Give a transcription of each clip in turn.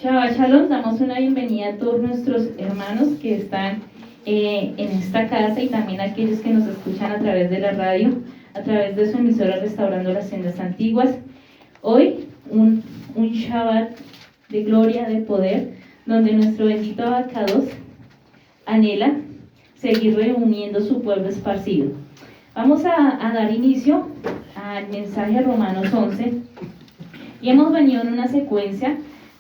Shabbat Shalom, damos una bienvenida a todos nuestros hermanos que están en esta casa y también a aquellos que nos escuchan a través de la radio, a través de su emisora Restaurando las Sendas Antiguas. Hoy un Shabbat de gloria, de poder, donde nuestro bendito Abacados anhela seguir reuniendo su pueblo esparcido. Vamos a dar inicio al mensaje de Romanos 11 y hemos venido en una secuencia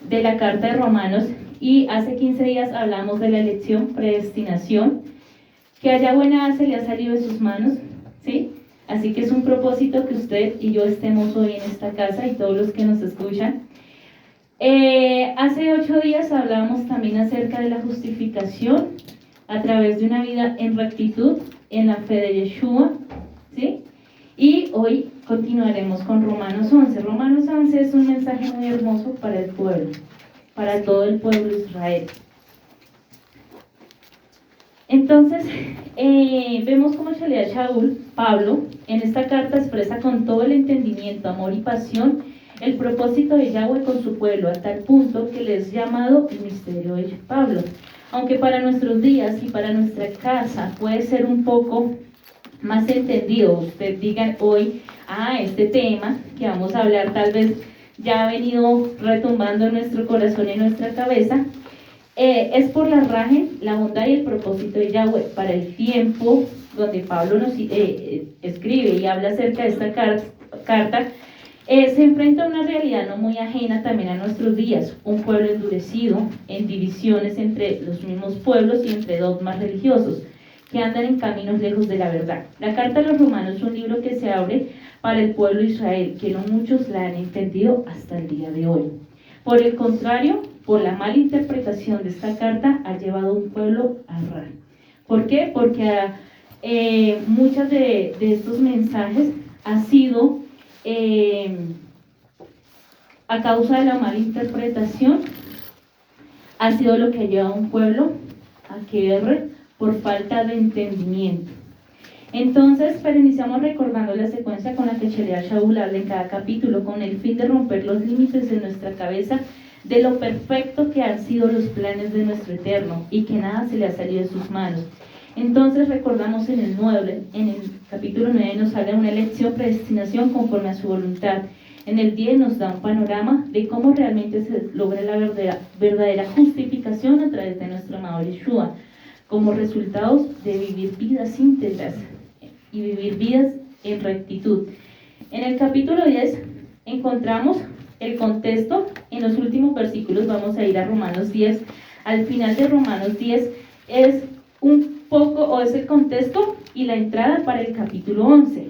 de la carta de Romanos y hace 15 días hablamos de la elección, predestinación, que allá buena hace le ha salido de sus manos, ¿sí? Así que es un propósito que usted y yo estemos hoy en esta casa y todos los que nos escuchan. Hace 8 días hablábamos también acerca de la justificación a través de una vida en rectitud, en la fe de Yeshua, ¿sí? Y hoy continuaremos con Romanos 11. Romanos 11 es un mensaje muy hermoso para el pueblo, para todo el pueblo de Israel. Entonces, vemos cómo Shalea Shaul, Pablo, en esta carta expresa con todo el entendimiento, amor y pasión el propósito de Yahweh con su pueblo, a tal punto que le es llamado el misterio de Pablo. Aunque para nuestros días y para nuestra casa puede ser un poco más entendido, usted diga hoy, este tema que vamos a hablar tal vez ya ha venido retumbando en nuestro corazón y en nuestra cabeza, es por la raje, la bondad y el propósito de Yahweh para el tiempo donde Pablo nos escribe y habla acerca de esta carta. Se enfrenta a una realidad no muy ajena también a nuestros días, un pueblo endurecido en divisiones entre los mismos pueblos y entre dogmas religiosos que andan en caminos lejos de la verdad. La carta a los romanos es un libro que se abre para el pueblo de Israel, que no muchos la han entendido hasta el día de hoy. Por el contrario, por la mala interpretación de esta carta ha llevado a un pueblo a errar. ¿Por qué? Porque muchos de estos mensajes ha sido a causa de la mala interpretación, ha sido lo que lleva a un pueblo a que erre por falta de entendimiento. Entonces, pero iniciamos recordando la secuencia con la que Shalea Shaul habla en cada capítulo, con el fin de romper los límites de nuestra cabeza de lo perfecto que han sido los planes de nuestro Eterno y que nada se le ha salido de sus manos. Entonces recordamos en el capítulo 9 nos habla de una elección, predestinación conforme a su voluntad. En el 10 nos da un panorama de cómo realmente se logra la verdadera justificación a través de nuestro amado Yeshua, como resultados de vivir vidas íntegras y vivir vidas en rectitud. En el capítulo 10 encontramos el contexto. En los últimos versículos vamos a ir a Romanos 10. Al final de Romanos 10 es es el contexto y la entrada para el capítulo 11.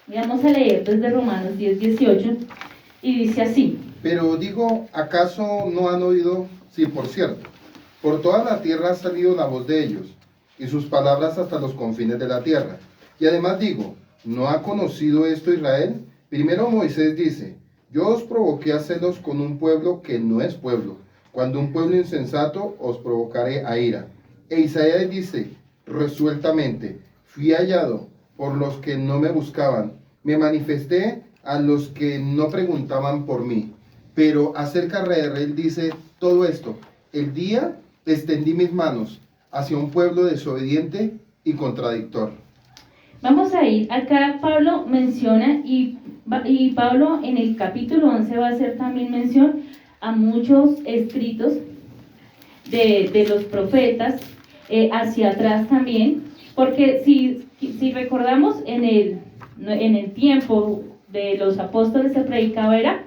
Vamos a leer desde Romanos 10, 18 y dice así: Pero digo, ¿acaso no han oído? Sí, por cierto, por toda la tierra ha salido la voz de ellos, y sus palabras hasta los confines de la tierra. Y además digo, ¿no ha conocido esto Israel? Primero Moisés dice, yo os provoqué a celos con un pueblo que no es pueblo, cuando un pueblo insensato os provocaré a ira. E Isaías dice, resueltamente, fui hallado por los que no me buscaban, me manifesté a los que no preguntaban por mí. Pero acerca de Israel dice todo esto, el día extendí mis manos hacia un pueblo desobediente y contradictor. Vamos a ir, acá Pablo menciona y Pablo en el capítulo 11 va a hacer también mención a muchos escritos de los profetas, hacia atrás también, porque si recordamos en el tiempo de los apóstoles se predicaba era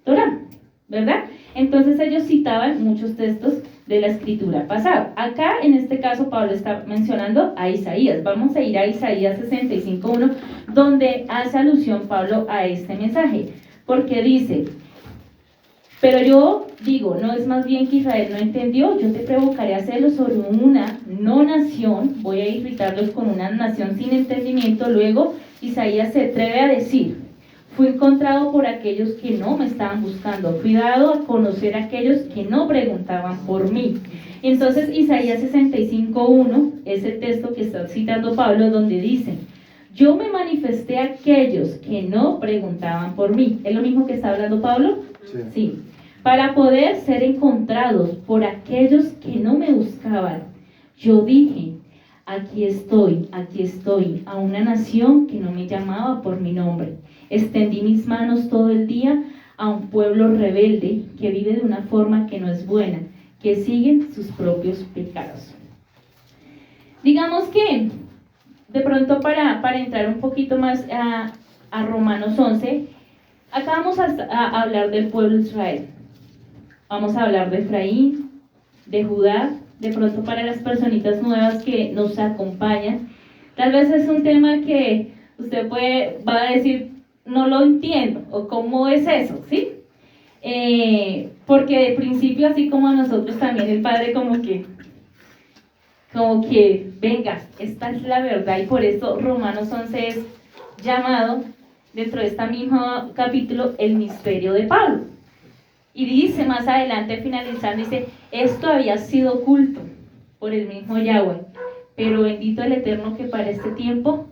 Torah, ¿verdad? Entonces ellos citaban muchos textos de la escritura pasada. Acá en este caso Pablo está mencionando a Isaías. Vamos a ir a Isaías 65:1, donde hace alusión Pablo a este mensaje, porque dice, pero yo digo, no es más bien que Israel no entendió, yo te provocaré a celos sobre una no nación, voy a irritarlos con una nación sin entendimiento. Luego Isaías se atreve a decir, fui encontrado por aquellos que no me estaban buscando, fui dado a conocer a aquellos que no preguntaban por mí. Entonces Isaías 65:1 es el texto que está citando Pablo, donde dice, yo me manifesté a aquellos que no preguntaban por mí. ¿Es lo mismo que está hablando Pablo? Sí. Sí. para poder ser encontrados por aquellos que no me buscaban. Yo dije, aquí estoy, a una nación que no me llamaba por mi nombre. Extendí mis manos todo el día a un pueblo rebelde que vive de una forma que no es buena, que siguen sus propios pecados. Digamos que, de pronto para entrar un poquito más a Romanos 11, acá vamos a hablar del pueblo de Israel. Vamos a hablar de Efraín, de Judá, de pronto para las personitas nuevas que nos acompañan. Tal vez es un tema que usted va a decir, no lo entiendo, o cómo es eso, ¿sí? Porque de principio, así como a nosotros también el Padre como que, venga, esta es la verdad, y por eso Romanos 11 es llamado, dentro de este mismo capítulo, el misterio de Pablo. Y dice más adelante, finalizando, dice, esto había sido oculto por el mismo Yahweh, pero bendito el Eterno que para este tiempo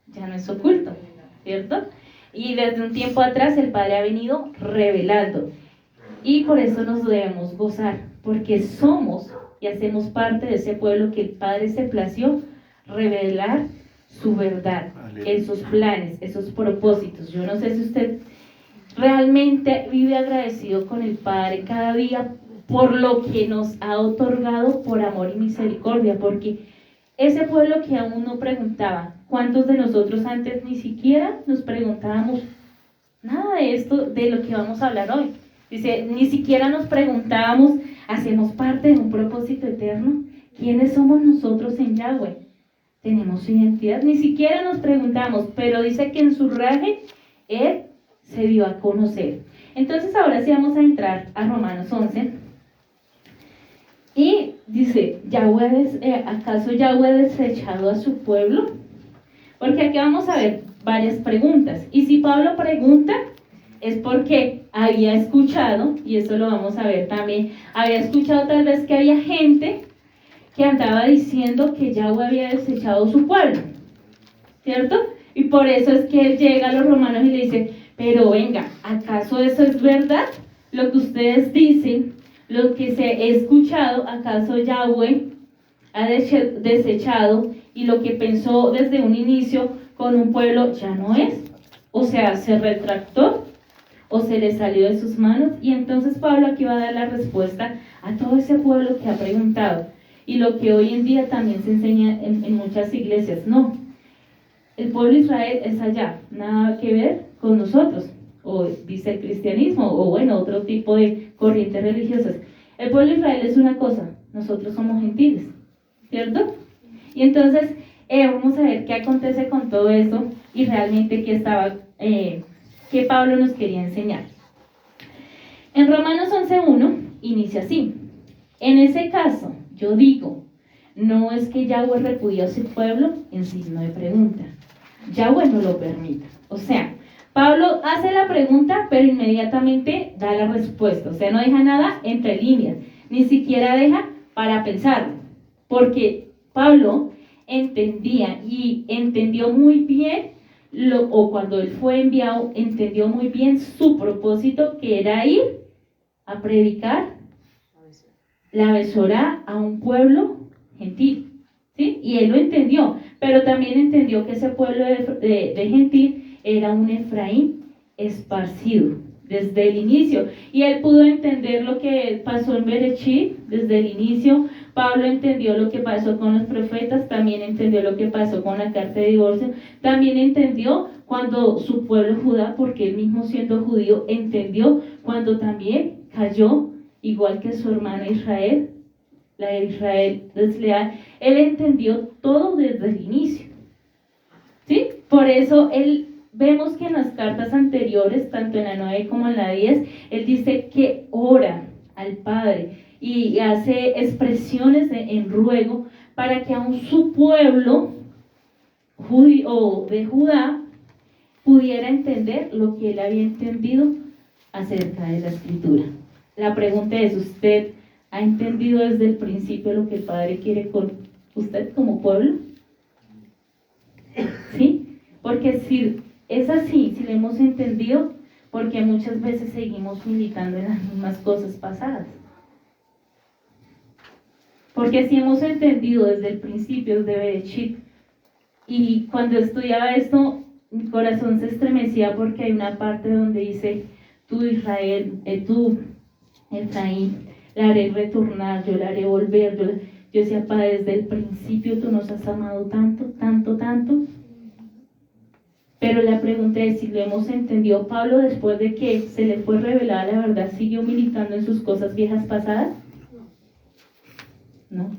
ya no es oculto, ¿cierto? Y desde un tiempo atrás el Padre ha venido revelando. Y por eso nos debemos gozar, porque somos y hacemos parte de ese pueblo que el Padre se plació revelar su verdad, esos planes, esos propósitos. Yo no sé si usted realmente vive agradecido con el Padre cada día por lo que nos ha otorgado por amor y misericordia, porque ese pueblo que aún no preguntaba, ¿cuántos de nosotros antes ni siquiera nos preguntábamos nada de esto, de lo que vamos a hablar hoy? Dice, ni siquiera nos preguntábamos, ¿hacemos parte de un propósito eterno? ¿Quiénes somos nosotros en Yahweh? ¿Tenemos identidad? Ni siquiera nos preguntamos, pero dice que en su raje Él se dio a conocer. Entonces ahora sí vamos a entrar a Romanos 11. Y dice, ¿acaso Yahweh ha desechado a su pueblo? Porque aquí vamos a ver varias preguntas. Y si Pablo pregunta, es porque había escuchado, y eso lo vamos a ver también, había escuchado tal vez que había gente que andaba diciendo que Yahweh había desechado su pueblo, ¿cierto? Y por eso es que él llega a los romanos y le dice, pero venga, ¿acaso eso es verdad? Lo que ustedes dicen, lo que se ha escuchado, ¿acaso Yahweh ha desechado y lo que pensó desde un inicio con un pueblo ya no es? O sea, ¿se retractó o se le salió de sus manos? Y entonces Pablo aquí va a dar la respuesta a todo ese pueblo que ha preguntado, y lo que hoy en día también se enseña en muchas iglesias. No, el pueblo de Israel es allá, nada que ver con nosotros, o dice el cristianismo, o bueno, otro tipo de corrientes religiosas. El pueblo de Israel es una cosa, nosotros somos gentiles, ¿cierto? Y entonces vamos a ver qué acontece con todo eso y realmente qué Pablo nos quería enseñar. En Romanos 11:1 inicia así: en ese caso, yo digo, no es que Yahweh repudió a su pueblo en signo de pregunta. Yahweh no lo permita. O sea, Pablo hace la pregunta, pero inmediatamente da la respuesta. O sea, no deja nada entre líneas, ni siquiera deja para pensarlo. Porque Pablo entendía y entendió muy bien, o cuando él fue enviado, entendió muy bien su propósito, que era ir a predicar la Besorá a un pueblo gentil, ¿sí? Y él lo entendió, pero también entendió que ese pueblo de gentil era un Efraín esparcido desde el inicio, y él pudo entender lo que pasó en Berechit desde el inicio. Pablo entendió lo que pasó con los profetas, también entendió lo que pasó con la carta de divorcio, también entendió cuando su pueblo Judá, porque él mismo siendo judío, entendió cuando también cayó, igual que su hermano Israel, la de Israel desleal. Él entendió todo desde el inicio, ¿sí? Por eso vemos que en las cartas anteriores, tanto en la 9 como en la 10, él dice que ora al Padre y hace expresiones en ruego para que aún su pueblo judío de Judá pudiera entender lo que él había entendido acerca de la Escritura. La pregunta es, ¿usted ha entendido desde el principio lo que el Padre quiere con usted como pueblo? ¿Sí? Porque si es así, si lo hemos entendido, porque muchas veces seguimos militando en las mismas cosas pasadas. Porque si hemos entendido desde el principio de Bereshit, y cuando estudiaba esto, mi corazón se estremecía porque hay una parte donde dice, tú Israel, tú Efraín, la haré retornar, yo la haré volver. Yo decía, Padre, desde el principio tú nos has amado tanto, tanto, tanto. Pero la pregunta es si lo hemos entendido. Pablo, después de que se le fue revelada la verdad, ¿siguió militando en sus cosas viejas pasadas? No.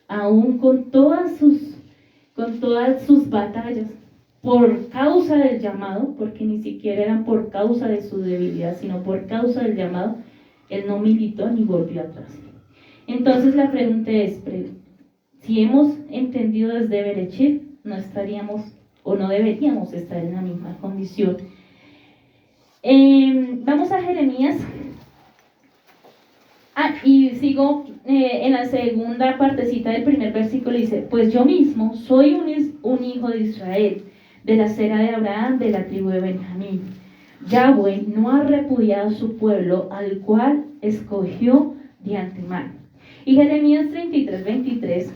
Aún con todas sus batallas, por causa del llamado, porque ni siquiera eran por causa de su debilidad, sino por causa del llamado, él no militó ni volvió atrás. Entonces la pregunta es, si hemos entendido desde Bereshit, no estaríamos o no deberíamos estar en la misma condición. Vamos a Jeremías. Y sigo en la segunda partecita del primer versículo, dice, pues yo mismo soy un hijo de Israel, de la cera de Abraham, de la tribu de Benjamín. Yahweh no ha repudiado a su pueblo, al cual escogió de antemano. Y Jeremías 33, 23,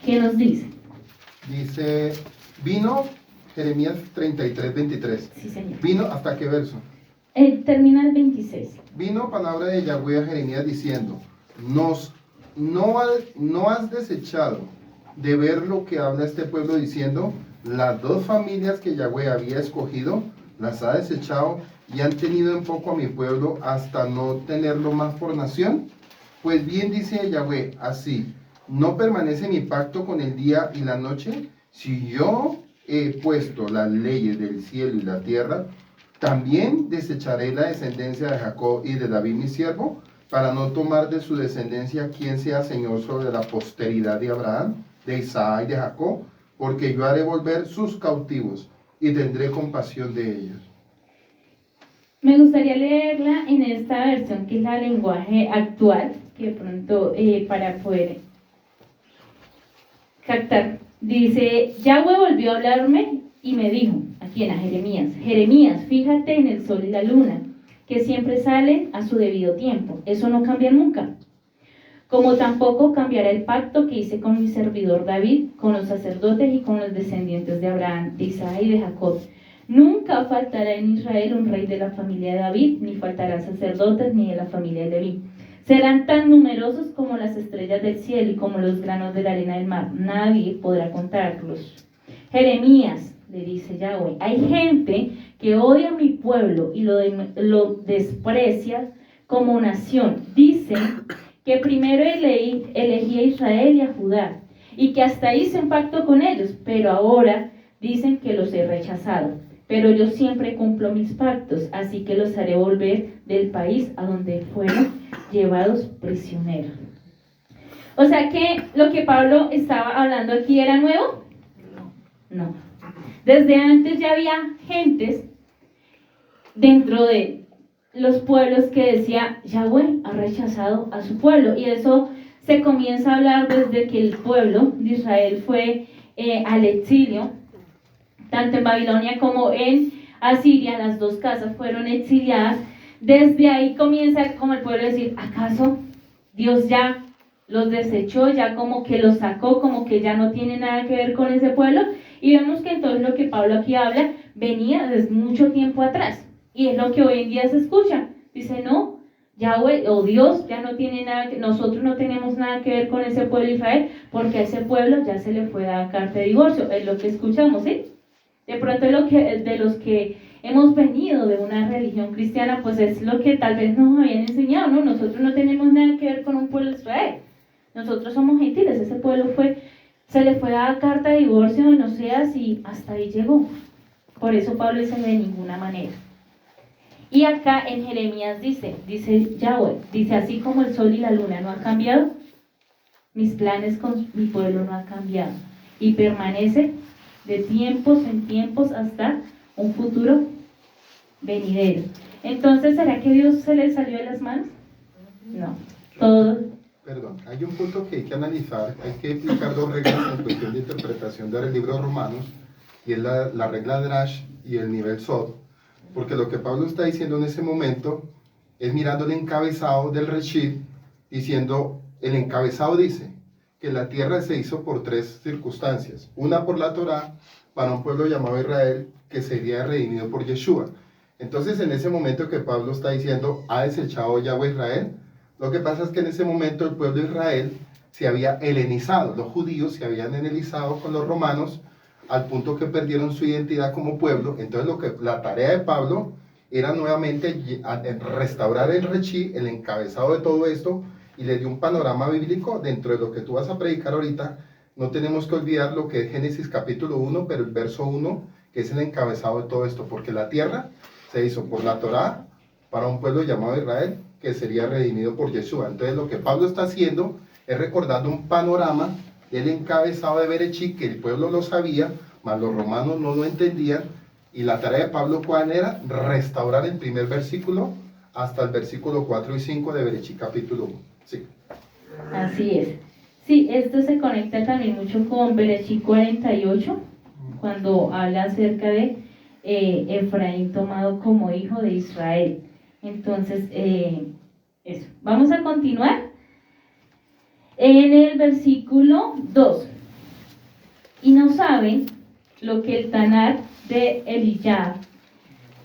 ¿qué nos dice? Dice, vino, Jeremías 33, 23. Sí, señor. ¿Vino hasta qué verso? Termina el 26. Vino palabra de Yahweh a Jeremías diciendo, no has desechado de ver lo que habla este pueblo diciendo, las dos familias que Yahweh había escogido, las ha desechado y han tenido en poco a mi pueblo hasta no tenerlo más por nación. Pues bien dice Yahweh, así, ¿no permanece mi pacto con el día y la noche? Si yo he puesto las leyes del cielo y la tierra, también desecharé la descendencia de Jacob y de David mi siervo, para no tomar de su descendencia quien sea señor sobre la posteridad de Abraham, de Isaac y de Jacob, porque yo haré volver sus cautivos y tendré compasión de ellos. Me gustaría leerla en esta versión que es la lenguaje actual, que de pronto para poder captar. Dice, Yahweh volvió a hablarme y me dijo, aquí en Jeremías, Jeremías, fíjate en el sol y la luna, que siempre salen a su debido tiempo. Eso no cambia nunca. Como tampoco cambiará el pacto que hice con mi servidor David, con los sacerdotes y con los descendientes de Abraham, de Isaac y de Jacob. Nunca faltará en Israel un rey de la familia de David, ni faltarán sacerdotes ni de la familia de Leví. Serán tan numerosos como las estrellas del cielo y como los granos de la arena del mar. Nadie podrá contarlos. Jeremías, le dice Yahweh, hay gente que odia a mi pueblo y lo desprecia como nación. Dicen que primero elegí a Israel y a Judá, y que hasta hice un pacto con ellos, pero ahora dicen que los he rechazado. Pero yo siempre cumplo mis pactos, así que los haré volver del país a donde fueron llevados prisioneros. O sea que lo que Pablo estaba hablando aquí era nuevo. No. Desde antes ya había gentes dentro de los pueblos que decía Yahweh ha rechazado a su pueblo, y eso se comienza a hablar desde que el pueblo de Israel fue al exilio, tanto en Babilonia como en Asiria. Las dos casas fueron exiliadas. Desde ahí comienza como el pueblo a decir, ¿acaso Dios ya los desechó, ya como que los sacó, como que ya no tiene nada que ver con ese pueblo? Y vemos que entonces lo que Pablo aquí habla venía desde mucho tiempo atrás, y es lo que hoy en día se escucha. Dice, no, Yahweh o Dios ya no tiene nada que, nosotros no tenemos nada que ver con ese pueblo de Israel, porque a ese pueblo ya se le fue dada carta de divorcio. Es lo que escuchamos, ¿sí? De pronto de los que hemos venido de una religión cristiana, pues es lo que tal vez nos habían enseñado, ¿no? Nosotros no tenemos nada que ver con un pueblo de Israel. Nosotros somos gentiles. Ese pueblo se le fue dada carta de divorcio, no sé si hasta ahí llegó. Por eso Pablo dice de ninguna manera. Y acá en Jeremías dice Yahweh, dice, así como el sol y la luna no han cambiado, mis planes con mi pueblo no han cambiado, y permanece de tiempos en tiempos hasta un futuro venidero. Entonces, ¿será que Dios se le salió de las manos? No. Todo. Perdón, hay un punto que hay que analizar, hay que explicar dos reglas en cuestión de interpretación del libro de Romanos, y es la regla Drash y el nivel Sod. porque lo que Pablo está diciendo en ese momento es mirando el encabezado del Reshit, diciendo, el encabezado dice que la tierra se hizo por tres circunstancias, una por la Torá, para un pueblo llamado Israel, que sería redimido por Yeshua. Entonces, en ese momento que Pablo está diciendo, ha desechado Yahweh Israel, lo que pasa es que en ese momento el pueblo de Israel se había helenizado, los judíos se habían helenizado con los romanos, al punto que perdieron su identidad como pueblo. Entonces, la tarea de Pablo era nuevamente restaurar el Reshí, el encabezado de todo esto, y le dio un panorama bíblico dentro de lo que tú vas a predicar ahorita. No tenemos que olvidar lo que es Génesis capítulo 1, pero el verso 1, que es el encabezado de todo esto, porque la tierra se hizo por la Torá para un pueblo llamado Israel, que sería redimido por Yeshua. Entonces lo que Pablo está haciendo es recordando un panorama del encabezado de Bereshit, que el pueblo lo sabía, mas los romanos no lo entendían, y la tarea de Pablo, ¿cuál era? Restaurar el primer versículo hasta el versículo 4 y 5 de Bereshit capítulo 1. Sí. Así es. Sí, esto se conecta también mucho con Bereshit 48, cuando habla acerca de Efraín tomado como hijo de Israel. Entonces, eso. Vamos a continuar. En el versículo 2. Y no saben lo que el Tanar de Eliyah,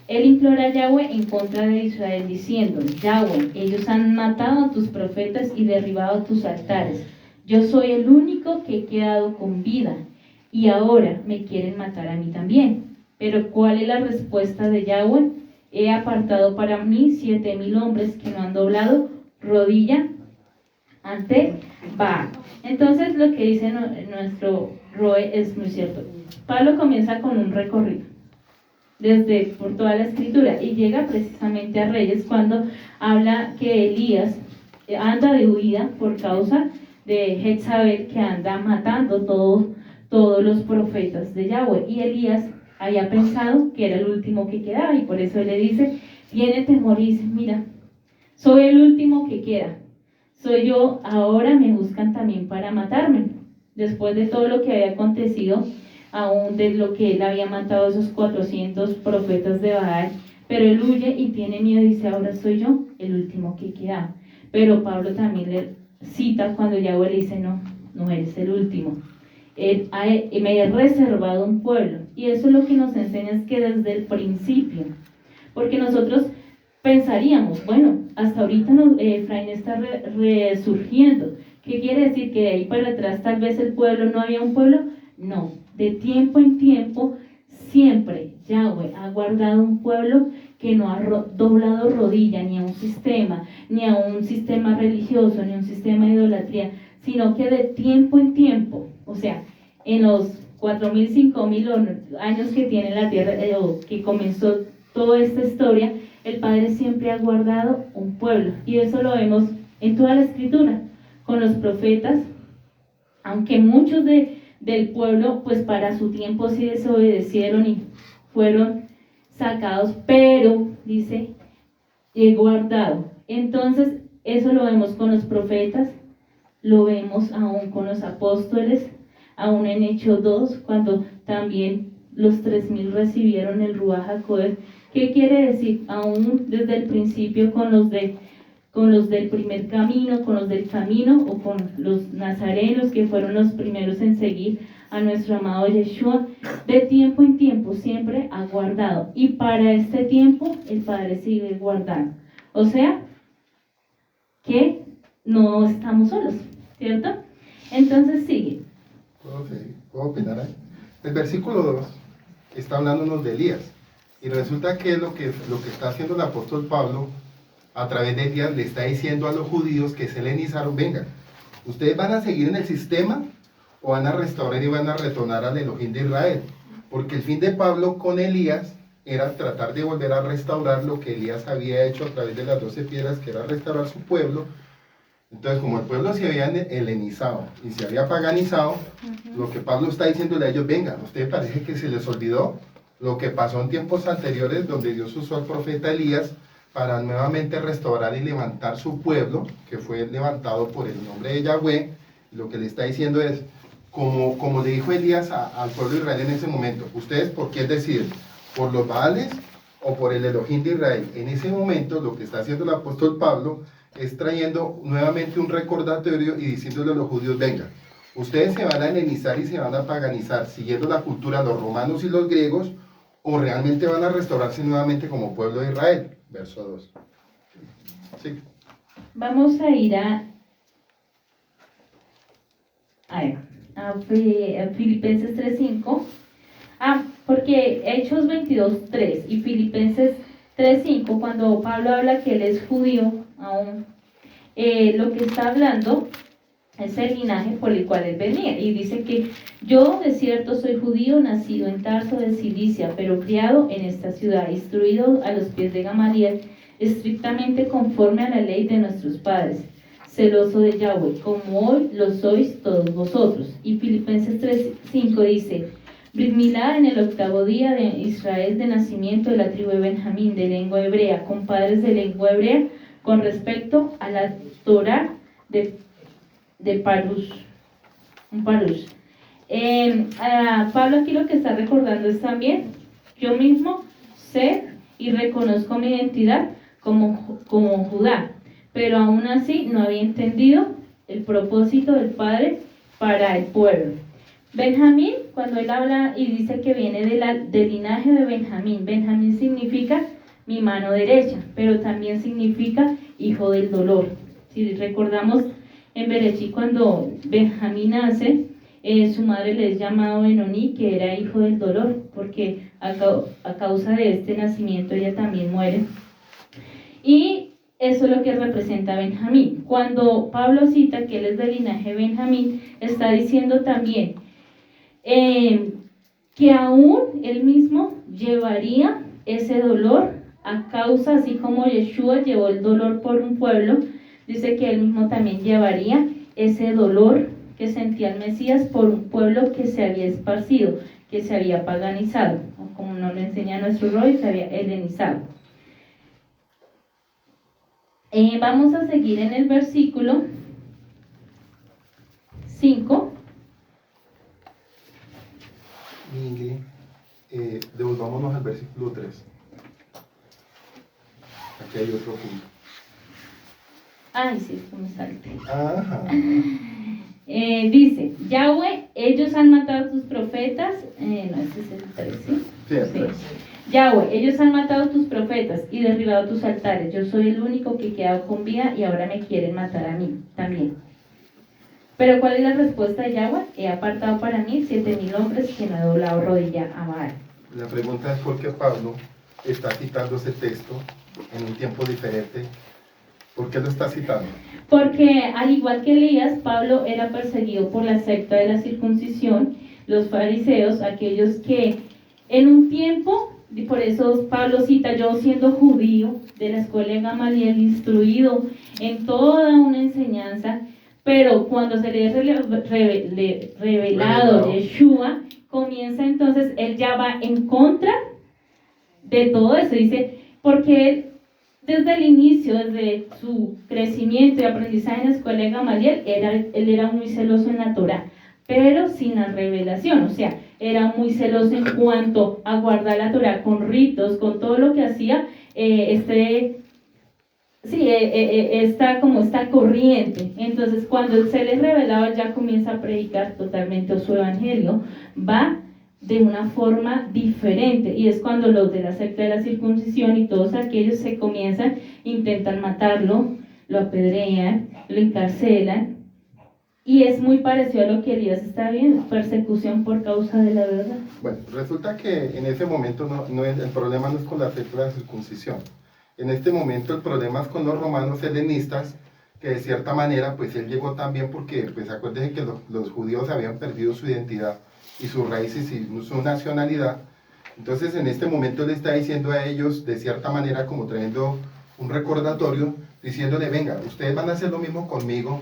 él implora a Yahweh en contra de Israel, diciendo: Yahweh, ellos han matado a tus profetas y derribado tus altares. Yo soy el único que he quedado con vida, y ahora me quieren matar a mí también. Pero ¿cuál es la respuesta de Yahweh? He apartado para mí 7,000 hombres que no han doblado rodilla ante Baal. Entonces lo que dice nuestro Roe es muy cierto. Pablo comienza con un recorrido por toda la escritura y llega precisamente a Reyes, cuando habla que Elías anda de huida por causa de Jezabel, que anda matando todos los profetas de Yahweh, y Elías había pensado que era el último que quedaba, y por eso él le dice, tiene temor y dice: mira, soy el último que queda, soy yo, ahora me buscan también para matarme, después de todo lo que había acontecido, aún de lo que él había matado a esos 400 profetas de Baal, pero él huye y tiene miedo y dice: ahora soy yo el último que queda. Pero Pablo también le cita cuando Yahweh le dice: no eres el último, me he reservado un pueblo. Y eso es lo que nos enseña, es que desde el principio, porque nosotros pensaríamos, bueno, hasta ahorita Efraín está resurgiendo, ¿qué quiere decir? Que de ahí para atrás tal vez el pueblo no había un pueblo. No, de tiempo en tiempo siempre Yahweh ha guardado un pueblo que no ha doblado rodilla ni a un sistema religioso, ni a un sistema de idolatría, sino que de tiempo en tiempo, o sea, en los 4,000, 5,000 años que tiene la tierra, que comenzó toda esta historia, el Padre siempre ha guardado un pueblo, y eso lo vemos en toda la escritura, con los profetas, aunque muchos del pueblo, pues para su tiempo sí desobedecieron y fueron sacados, pero dice, he guardado. Entonces, eso lo vemos con los profetas, lo vemos aún con los apóstoles, aún en Hechos 2, cuando también los 3,000 recibieron el Ruach HaKodesh. ¿Qué quiere decir? Aún desde el principio con los del primer camino, con los del camino, o con los nazarenos, que fueron los primeros en seguir a nuestro amado Yeshua, de tiempo en tiempo siempre ha guardado, y para este tiempo el Padre sigue guardando. O sea, que no estamos solos, ¿cierto? Entonces sigue. ¿Puedo opinar ahí? El versículo 2 está hablándonos de Elías, y resulta que lo que está haciendo el apóstol Pablo a través de Elías le está diciendo a los judíos que se helenizaron: venga, ustedes van a seguir en el sistema o van a restaurar y van a retornar al Elohim de Israel, porque el fin de Pablo con Elías era tratar de volver a restaurar lo que Elías había hecho a través de las 12 piedras, que era restaurar su pueblo. Entonces, como el pueblo se había helenizado y se había paganizado, lo que Pablo está diciéndole a ellos: venga, ¿a ustedes parece que se les olvidó lo que pasó en tiempos anteriores, donde Dios usó al profeta Elías para nuevamente restaurar y levantar su pueblo, que fue levantado por el nombre de Yahweh? Lo que le está diciendo es, como le dijo Elías al pueblo de Israel en ese momento: ¿ustedes por quién deciden? ¿Por los Baales o por el Elohim de Israel. En ese momento lo que está haciendo el apóstol Pablo es trayendo nuevamente un recordatorio y diciéndole a los judíos, venga, ustedes se van a helenizar y se van a paganizar siguiendo la cultura de los romanos y los griegos, o realmente van a restaurarse nuevamente como pueblo de Israel. Verso 2. Sí. Vamos a ir a Filipenses 3:5. Porque Hechos 22:3 y Filipenses 3:5, cuando Pablo habla que él es judío aún, lo que está hablando es el linaje por el cual él venía. Y dice que yo de cierto soy judío, nacido en Tarso de Cilicia, pero criado en esta ciudad, instruido a los pies de Gamaliel, estrictamente conforme a la ley de nuestros padres, celoso de Yahweh, como hoy lo sois todos vosotros. Y Filipenses 3:5 dice, Brit Milá en el 8º día de Israel, de nacimiento de la tribu de Benjamín, de lengua hebrea, con padres de lengua hebrea, con respecto a la Torá de Parush. Pablo aquí lo que está recordando es también, yo mismo sé y reconozco mi identidad como Judá, pero aún así no había entendido el propósito del Padre para el pueblo. Benjamín, cuando él habla y dice que viene del linaje de Benjamín, Benjamín significa mi mano derecha, pero también significa hijo del dolor. Si recordamos en Berechí, cuando Benjamín nace, su madre le es llamado Benoni, que era hijo del dolor, porque a causa de este nacimiento ella también muere. Y eso es lo que representa Benjamín. Cuando Pablo cita que él es del linaje de Benjamín, está diciendo también que aún él mismo llevaría ese dolor a causa, así como Yeshua llevó el dolor por un pueblo, dice que él mismo también llevaría ese dolor que sentía el Mesías por un pueblo que se había esparcido, que se había paganizado, o como nos lo enseña nuestro Roy, se había helenizado. Vamos a seguir en el versículo 5. Ingrid, devolvámonos al versículo 3. Aquí hay otro punto. Ay, sí, esto me salte. Ajá. Dice, Yahweh, ellos han matado a tus profetas. No, ese es el 3, ¿sí? Sí, el 3. Yahweh, ellos han matado a tus profetas y derribado tus altares. Yo soy el único que he quedado con vida y ahora me quieren matar a mí también. Pero ¿cuál es la respuesta de Yahweh? He apartado para mí 7,000 hombres que no he doblado rodilla a Baal. La pregunta es por qué Pablo está citando ese texto en un tiempo diferente. ¿Por qué lo está citando? Porque al igual que Elías, Pablo era perseguido por la secta de la circuncisión, los fariseos, aquellos que en un tiempo, y por eso Pablo cita, yo siendo judío de la escuela de Gamaliel, instruido en toda una enseñanza, pero cuando se le es revelado Yeshua, comienza entonces, él ya va en contra de todo eso, dice, porque él desde el inicio, desde su crecimiento y aprendizaje en la escuela de Gamaliel, él era muy celoso en la Torá, pero sin la revelación, o sea, era muy celoso en cuanto a guardar la Torá con ritos, con todo lo que hacía esta corriente. Entonces, cuando se les revelaba, ya comienza a predicar totalmente su evangelio, va de una forma diferente, y es cuando los de la secta de la circuncisión y todos aquellos se comienzan, intentan matarlo, lo apedrean, lo encarcelan, y es muy parecido a lo que Elías está viendo, persecución por causa de la verdad. Bueno, resulta que en ese momento el problema no es con la secta de la circuncisión. En este momento el problema es con los romanos helenistas, que de cierta manera, pues él llegó también porque, pues acuérdense que los judíos habían perdido su identidad y sus raíces y su nacionalidad. Entonces en este momento le está diciendo a ellos, de cierta manera, como trayendo un recordatorio, diciéndole, venga, ustedes van a hacer lo mismo conmigo,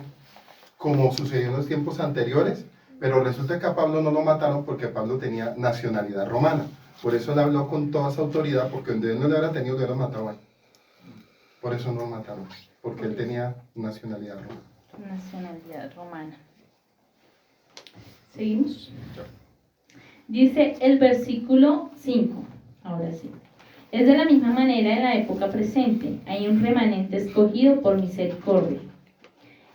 como sucedió en los tiempos anteriores, pero resulta que a Pablo no lo mataron porque Pablo tenía nacionalidad romana. Por eso él habló con toda esa autoridad, porque donde él no le hubiera tenido, lo hubiera matado a él. Por eso no lo mataron, porque él tenía nacionalidad romana. Nacionalidad romana. ¿Seguimos? Dice el versículo 5, ahora sí. Es de la misma manera en la época presente. Hay un remanente escogido por misericordia.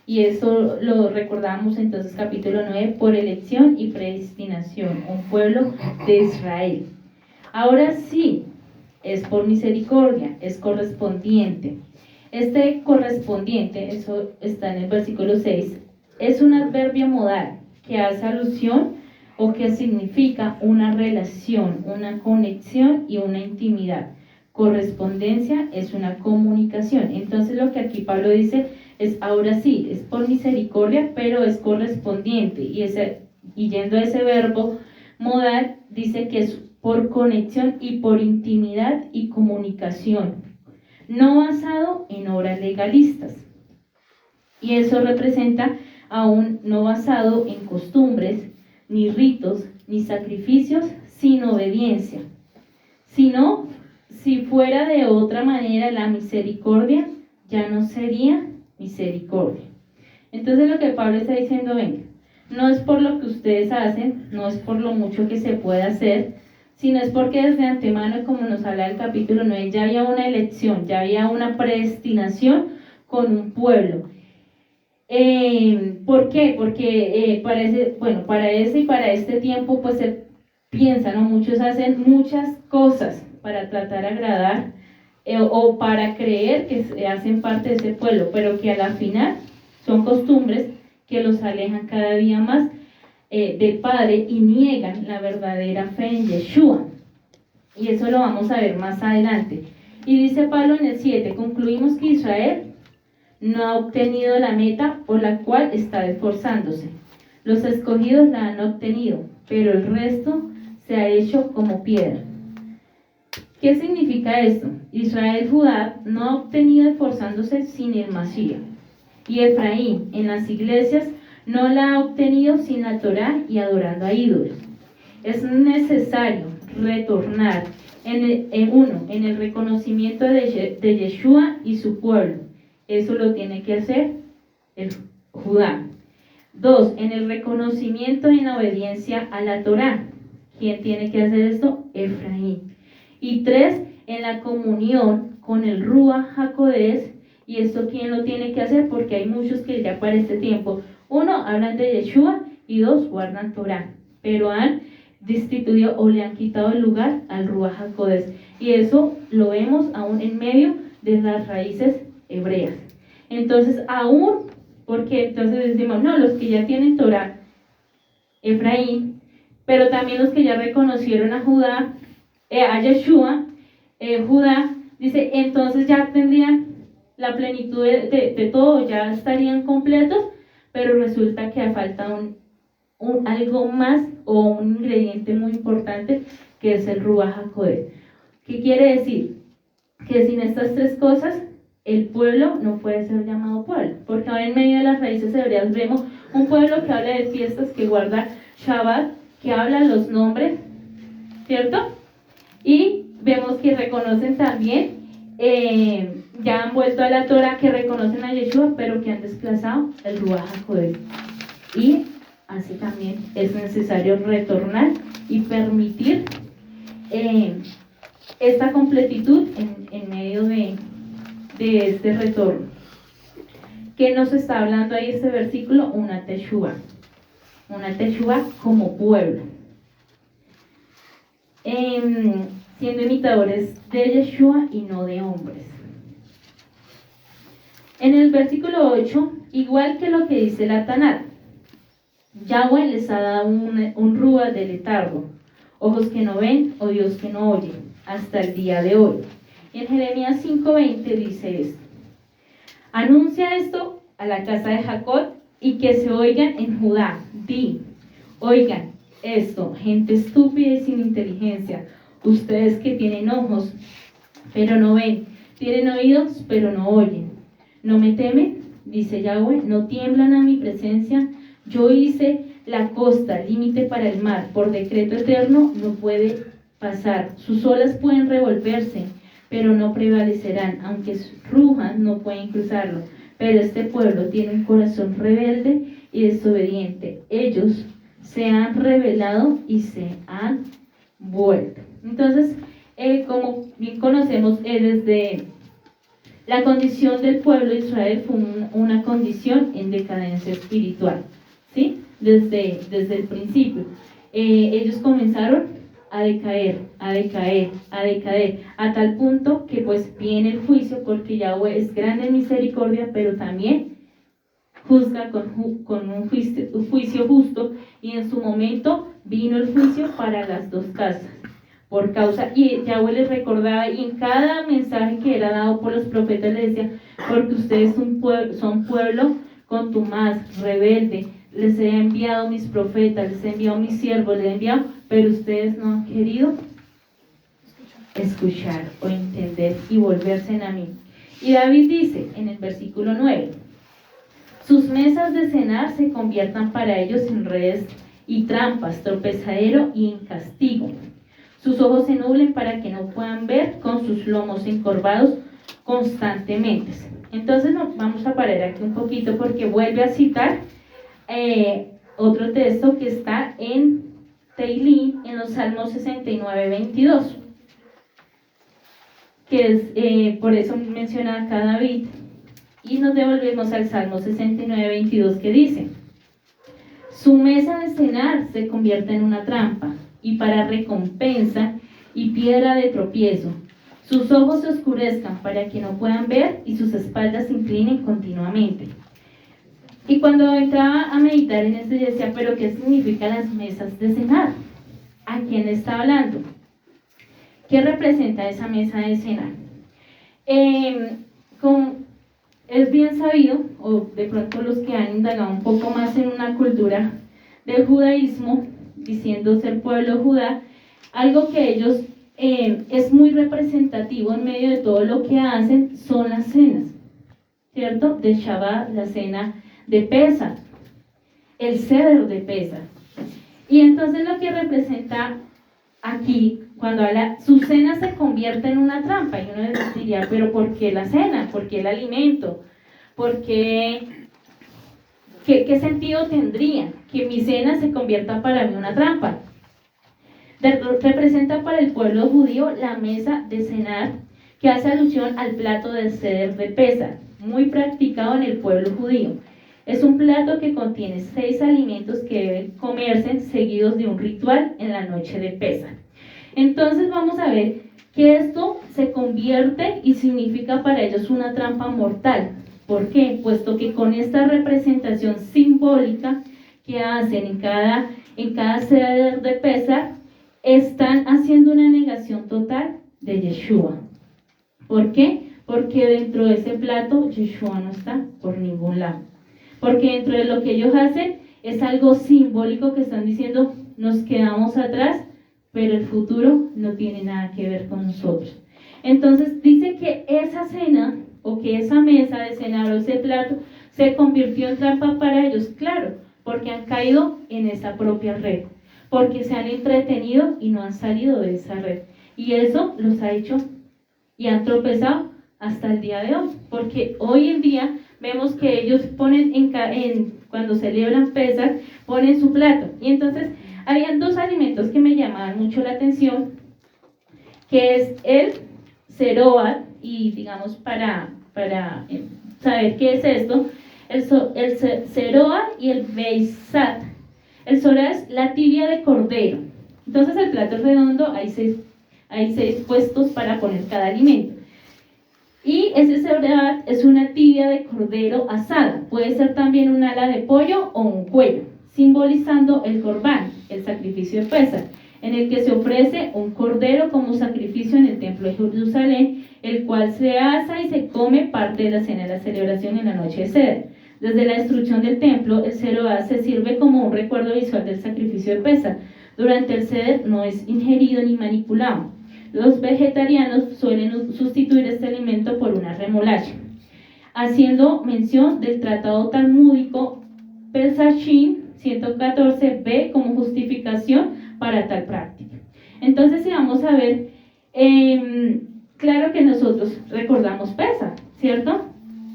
Y eso lo recordamos entonces capítulo 9, por elección y predestinación, un pueblo de Israel. Ahora sí, es por misericordia, es correspondiente. Este correspondiente, eso está en el versículo 6, es un adverbio modal que hace alusión o que significa una relación, una conexión y una intimidad. Correspondencia es una comunicación. Entonces lo que aquí Pablo dice es, ahora sí, es por misericordia, pero es correspondiente. Y yendo a ese verbo modal, dice que es por conexión y por intimidad y comunicación, no basado en obras legalistas. Y eso representa aún no basado en costumbres, ni ritos, ni sacrificios, sin obediencia, sino si fuera de otra manera la misericordia, ya no sería misericordia. Entonces lo que Pablo está diciendo, venga, no es por lo que ustedes hacen, no es por lo mucho que se puede hacer, sino es porque desde antemano, como nos habla el capítulo 9, ya había una elección, ya había una predestinación con un pueblo. ¿Por qué? Porque para ese y para este tiempo pues se piensa, ¿no? Muchos hacen muchas cosas para tratar de agradar o para creer que hacen parte de ese pueblo, pero que a la final son costumbres que los alejan cada día más del Padre y niegan la verdadera fe en Yeshua. Y eso lo vamos a ver más adelante. Y dice Pablo en el 7, concluimos que Israel no ha obtenido la meta por la cual está esforzándose. Los escogidos la han obtenido, pero el resto se ha hecho como piedra. ¿Qué significa esto? Israel, Judá, no ha obtenido esforzándose sin el Mashiach. Y Efraín, en las iglesias, no la ha obtenido sin la Torá y adorando a ídolos. Es necesario retornar en el reconocimiento de Yeshua y su pueblo. Eso lo tiene que hacer el Judá. 2, en el reconocimiento y en la obediencia a la Torá. ¿Quién tiene que hacer esto? Efraín. Y 3, en la comunión con el Ruach HaKodesh. ¿Y esto quién lo tiene que hacer? Porque hay muchos que ya para este tiempo, 1, hablan de Yeshua y 2, guardan Torá. Pero han destituido o le han quitado el lugar al Ruach HaKodesh. Y eso lo vemos aún en medio de las raíces hebreas. Entonces, aún, porque entonces decimos, no, los que ya tienen Torá, Efraín, pero también los que ya reconocieron a Judá, a Yeshua, Judá, dice, entonces ya tendrían la plenitud de todo, ya estarían completos, pero resulta que falta algo más o un ingrediente muy importante que es el Ruach HaKodesh. ¿Qué quiere decir? Que sin estas tres cosas el pueblo no puede ser llamado pueblo, porque ahora en medio de las raíces hebreas vemos un pueblo que habla de fiestas, que guarda Shabbat, que habla los nombres, ¿cierto? Y vemos que reconocen también, ya han vuelto a la Torah, que reconocen a Yeshua, pero que han desplazado el Ruach HaKodesh. Y así también es necesario retornar y permitir esta completitud en medio de este retorno. ¿Qué nos está hablando ahí este versículo? Una teshuva como pueblo, siendo imitadores de Yeshua y no de hombres. En el versículo 8, igual que lo que dice la Tanat, Yahweh les ha dado un rúa de letargo, ojos que no ven, oídos que no oyen, hasta el día de hoy. Y en Jeremías 5:20 dice esto: anuncia esto a la casa de Jacob y que se oigan en Judá. Di, oigan esto, gente estúpida y sin inteligencia, ustedes que tienen ojos, pero no ven, tienen oídos, pero no oyen. ¿No me temen? Dice Yahweh, no tiemblan a mi presencia. Yo hice la costa, límite para el mar, por decreto eterno no puede pasar. Sus olas pueden revolverse, pero no prevalecerán, aunque rujan no pueden cruzarlo. Pero este pueblo tiene un corazón rebelde y desobediente. Ellos se han rebelado y se han vuelto. Entonces, como bien conocemos, desde la condición del pueblo de Israel fue una condición en decadencia espiritual, ¿sí? Desde el principio. Ellos comenzaron a decaer, a decaer, a decaer, a tal punto que pues viene el juicio, porque Yahweh es grande en misericordia, pero también juzga con un juicio justo, y en su momento vino el juicio para las dos casas. Por causa, y Yahweh les recordaba, y en cada mensaje que era dado por los profetas les decía, porque ustedes son pueblo contumaz, rebelde, les he enviado mis profetas, les he enviado mis siervos, les he enviado, pero ustedes no han querido escuchar o entender y volverse a mí. Y David dice en el versículo 9, sus mesas de cenar se conviertan para ellos en redes y trampas, tropezadero y en castigo. Sus ojos se nublen para que no puedan ver, con sus lomos encorvados constantemente. Entonces vamos a parar aquí un poquito porque vuelve a citar otro texto que está en Teilín, en los Salmos 69, 22, que es, por eso menciona acá David, y nos devolvemos al Salmo 69, 22, que dice, su mesa de cenar se convierte en una trampa, y para recompensa y piedra de tropiezo. Sus ojos se oscurezcan para que no puedan ver, y sus espaldas se inclinen continuamente. Y cuando entraba a meditar en esto, yo decía, ¿pero qué significan las mesas de cenar? ¿A quién está hablando? ¿Qué representa esa mesa de cenar? Es bien sabido, o de pronto los que han indagado un poco más en una cultura del judaísmo, diciendo ser pueblo Judá, algo que ellos es muy representativo en medio de todo lo que hacen son las cenas, ¿cierto? De Shabbat, la cena de Pesach, el ceder de Pesach. Y entonces lo que representa aquí, cuando habla, su cena se convierte en una trampa, y uno diría, pero ¿por qué la cena? ¿Por qué el alimento? ¿Por qué? ¿Qué sentido tendría que mi cena se convierta para mí una trampa? Representa para el pueblo judío la mesa de cenar, que hace alusión al plato del ceder de Pesach, muy practicado en el pueblo judío. Es un plato que contiene 6 alimentos que deben comerse seguidos de un ritual en la noche de Pesach. Entonces vamos a ver que esto se convierte y significa para ellos una trampa mortal. ¿Por qué? Puesto que con esta representación simbólica que hacen en cada ceder de Pesach, están haciendo una negación total de Yeshua. ¿Por qué? Porque dentro de ese plato Yeshua no está por ningún lado. Porque dentro de lo que ellos hacen es algo simbólico que están diciendo, nos quedamos atrás, pero el futuro no tiene nada que ver con nosotros. Entonces dice que esa cena, o que esa mesa de cenar o ese plato, se convirtió en trampa para ellos, claro, porque han caído en esa propia red, porque se han entretenido y no han salido de esa red. Y eso los ha hecho y han tropezado hasta el día de hoy, porque hoy en día vemos que ellos ponen cuando celebran Pesach, ponen su plato. Y entonces habían 2 alimentos que me llamaban mucho la atención, que es el Zeroat, y digamos para saber qué es esto, el Zeroat y el Beisat. El Zeroat es la tibia de cordero. Entonces el plato es redondo, hay 6 puestos para poner cada alimento. Y ese Zeroat es una tibia de cordero asada, puede ser también un ala de pollo o un cuello, simbolizando el corbán, el sacrificio de Pesach, en el que se ofrece un cordero como sacrificio en el templo de Jerusalén, el cual se asa y se come parte de la cena de la celebración en la noche de Ceder. Desde la destrucción del templo, el Zeroat se sirve como un recuerdo visual del sacrificio de Pesach. Durante el Ceder no es ingerido ni manipulado. Los vegetarianos suelen sustituir este alimento por una remolacha, haciendo mención del tratado talmúdico Pesachim 114b como justificación para tal práctica. Entonces, si vamos a ver, claro que nosotros recordamos Pesach, ¿cierto?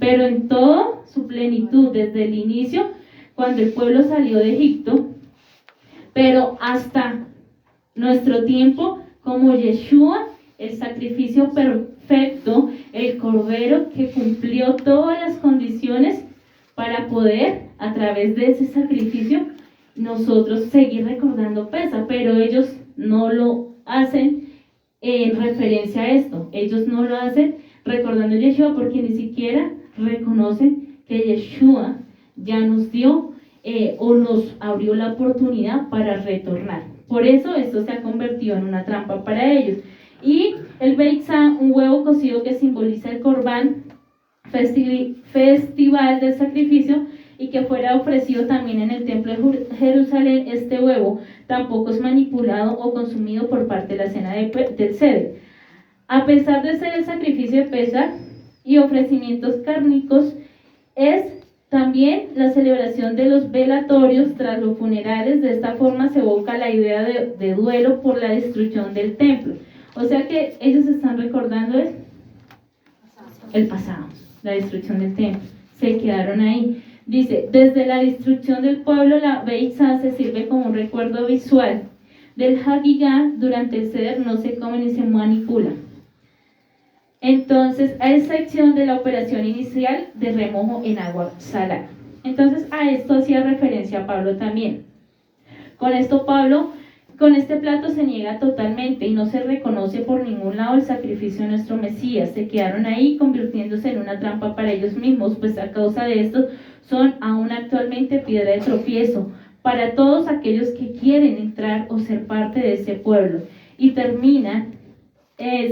Pero en toda su plenitud, desde el inicio, cuando el pueblo salió de Egipto, pero hasta nuestro tiempo, como Yeshua el sacrificio perfecto, el cordero que cumplió todas las condiciones para poder, a través de ese sacrificio, nosotros seguir recordando Pesa, pero ellos no lo hacen en referencia a esto. Ellos no lo hacen recordando a Yeshua porque ni siquiera reconocen que Yeshua ya nos dio o nos abrió la oportunidad para retornar. Por eso esto se ha convertido en una trampa para ellos. Y el Beitzá, un huevo cocido que simboliza el Corbán, festival del sacrificio, y que fuera ofrecido también en el templo de Jerusalén. Este huevo tampoco es manipulado o consumido por parte de la cena del Seder. A pesar de ser el sacrificio de Pesaj y ofrecimientos cárnicos, es también la celebración de los velatorios tras los funerales. De esta forma se evoca la idea de duelo por la destrucción del templo. O sea que ellos están recordando el pasado, la destrucción del templo. Se quedaron ahí. Dice, desde la destrucción del pueblo, la Beitzá se sirve como un recuerdo visual del Hagigá. Durante el Seder no se come ni se manipula. Entonces, a excepción de la operación inicial de remojo en agua salada. Entonces, a esto hacía referencia Pablo también. Con esto Pablo, con este plato se niega totalmente y no se reconoce por ningún lado el sacrificio de nuestro Mesías. Se quedaron ahí convirtiéndose en una trampa para ellos mismos, pues a causa de esto son aún actualmente piedra de tropiezo para todos aquellos que quieren entrar o ser parte de ese pueblo, y terminan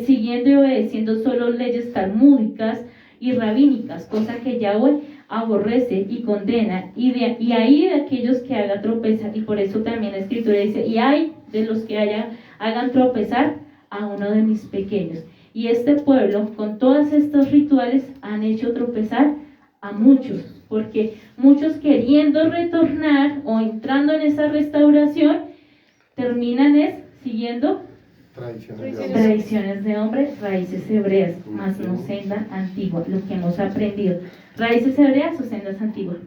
siguiendo y obedeciendo solo leyes talmúdicas y rabínicas, cosa que Yahweh aborrece y condena, y ahí de aquellos que hagan tropezar. Y por eso también la escritura dice, y hay de los que hagan tropezar a uno de mis pequeños. Y este pueblo, con todos estos rituales, han hecho tropezar a muchos, porque muchos, queriendo retornar o entrando en esa restauración, terminan siguiendo tradiciones de hombre, raíces hebreas, más no senda antigua. Lo que hemos aprendido, raíces hebreas o sendas antiguas.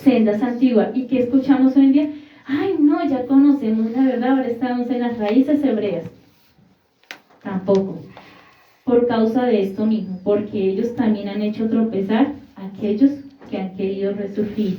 Sendas antiguas. ¿Y qué escuchamos hoy en día? Ay, no, ya conocemos la verdad, ahora estamos en las raíces hebreas. Tampoco. Por causa de esto mismo, porque ellos también han hecho tropezar a aquellos que han querido resurgir.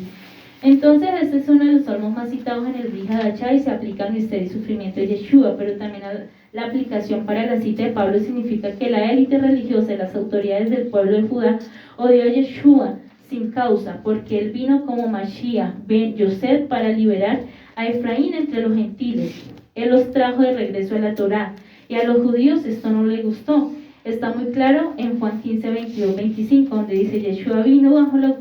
Entonces, este es uno de los salmos más citados en el Brit Hadashah y se aplica al misterio y sufrimiento de Yeshua, pero también la aplicación para la cita de Pablo significa que la élite religiosa y las autoridades del pueblo de Judá odió a Yeshua sin causa, porque él vino como Mashiach ben Yosef para liberar a Efraín entre los gentiles. Él los trajo de regreso a la Torá, y a los judíos esto no les gustó. Está muy claro en Juan 15, 22, 25, donde dice Yeshua vino bajo la...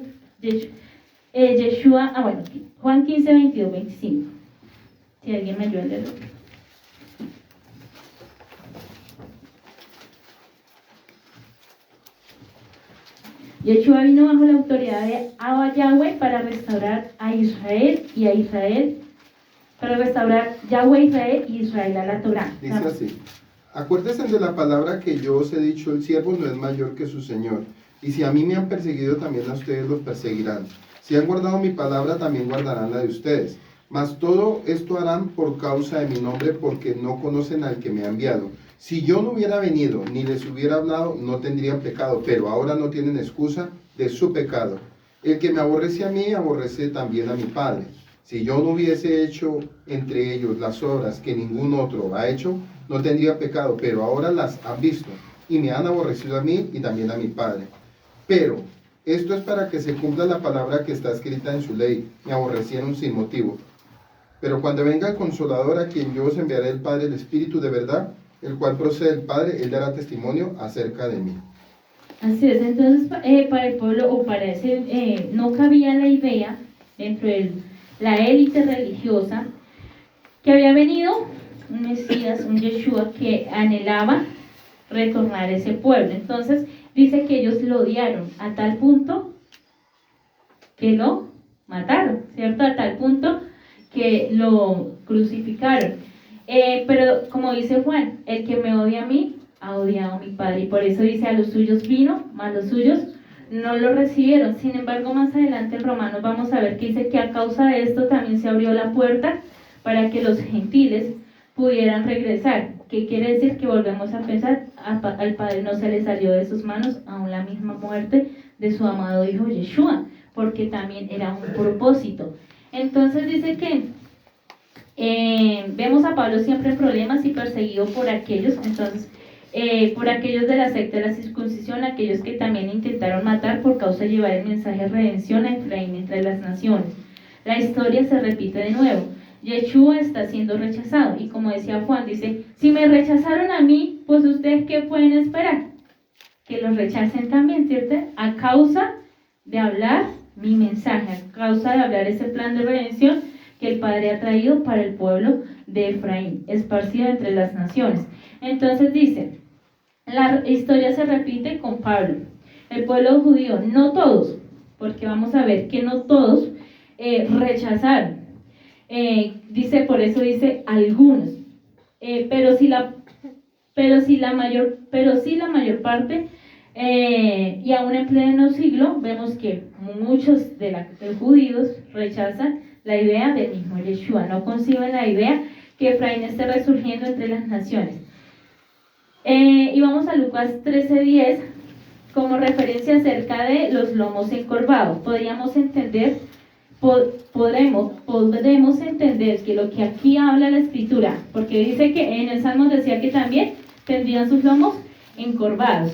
Juan 15, 22, 25. Si alguien me ayuda a leerlo. Yeshua vino bajo la autoridad de Abba Yahweh para restaurar a Israel y a Israel, para restaurar Yahweh, Israel y Israel a la Torá. Dice así: acuérdense de la palabra que yo os he dicho, el siervo no es mayor que su Señor. Y si a mí me han perseguido, también a ustedes los perseguirán. Si han guardado mi palabra, también guardarán la de ustedes. Mas todo esto harán por causa de mi nombre, porque no conocen al que me ha enviado. Si yo no hubiera venido, ni les hubiera hablado, no tendrían pecado, pero ahora no tienen excusa de su pecado. El que me aborrece a mí, aborrece también a mi Padre. Si yo no hubiese hecho entre ellos las obras que ningún otro ha hecho, no tendría pecado, pero ahora las han visto, y me han aborrecido a mí y también a mi Padre. Pero esto es para que se cumpla la palabra que está escrita en su ley: me aborrecieron sin motivo. Pero cuando venga el Consolador, a quien yo os enviaré, el Padre, el Espíritu de verdad, el cual procede del Padre, él dará testimonio acerca de mí. Así es. Entonces, para el pueblo, o para ese, no cabía la idea dentro de la élite religiosa que había venido un Mesías, un Yeshua, que anhelaba retornar a ese pueblo. Entonces, dice que ellos lo odiaron a tal punto que lo mataron, ¿cierto? A tal punto que lo crucificaron. Pero como dice Juan, el que me odia a mí, ha odiado a mi Padre. Y por eso dice, a los suyos vino, mas los suyos no lo recibieron. Sin embargo, más adelante en Romanos vamos a ver que dice que a causa de esto también se abrió la puerta para que los gentiles pudieran regresar. ¿Qué quiere decir? Que volvemos a pensar, al Padre no se le salió de sus manos aún la misma muerte de su amado hijo Yeshua, porque también era un propósito. Entonces dice que vemos a Pablo siempre en problemas y perseguido por aquellos, por aquellos de la secta de la circuncisión, aquellos que también intentaron matar por causa de llevar el mensaje de redención a Efraín entre las naciones. La historia se repite de nuevo. Yeshua está siendo rechazado, y como decía Juan, dice, si me rechazaron a mí, pues ustedes ¿qué pueden esperar? Que los rechacen también, ¿cierto? A causa de hablar mi mensaje, a causa de hablar ese plan de redención que el Padre ha traído para el pueblo de Efraín, esparcido entre las naciones. Entonces dice, la historia se repite con Pablo. El pueblo judío, no todos, porque vamos a ver que no todos rechazaron. Dice, por eso dice algunos, pero sí la mayor parte, y aún en pleno siglo vemos que muchos de judíos rechazan la idea del mismo Yeshua, no conciben la idea que Efraín esté resurgiendo entre las naciones. Y vamos a Lucas 13:10 como referencia acerca de los lomos encorvados. Podríamos entender que lo que aquí habla la escritura, porque dice que en el Salmo decía que también tendrían sus lomos encorvados.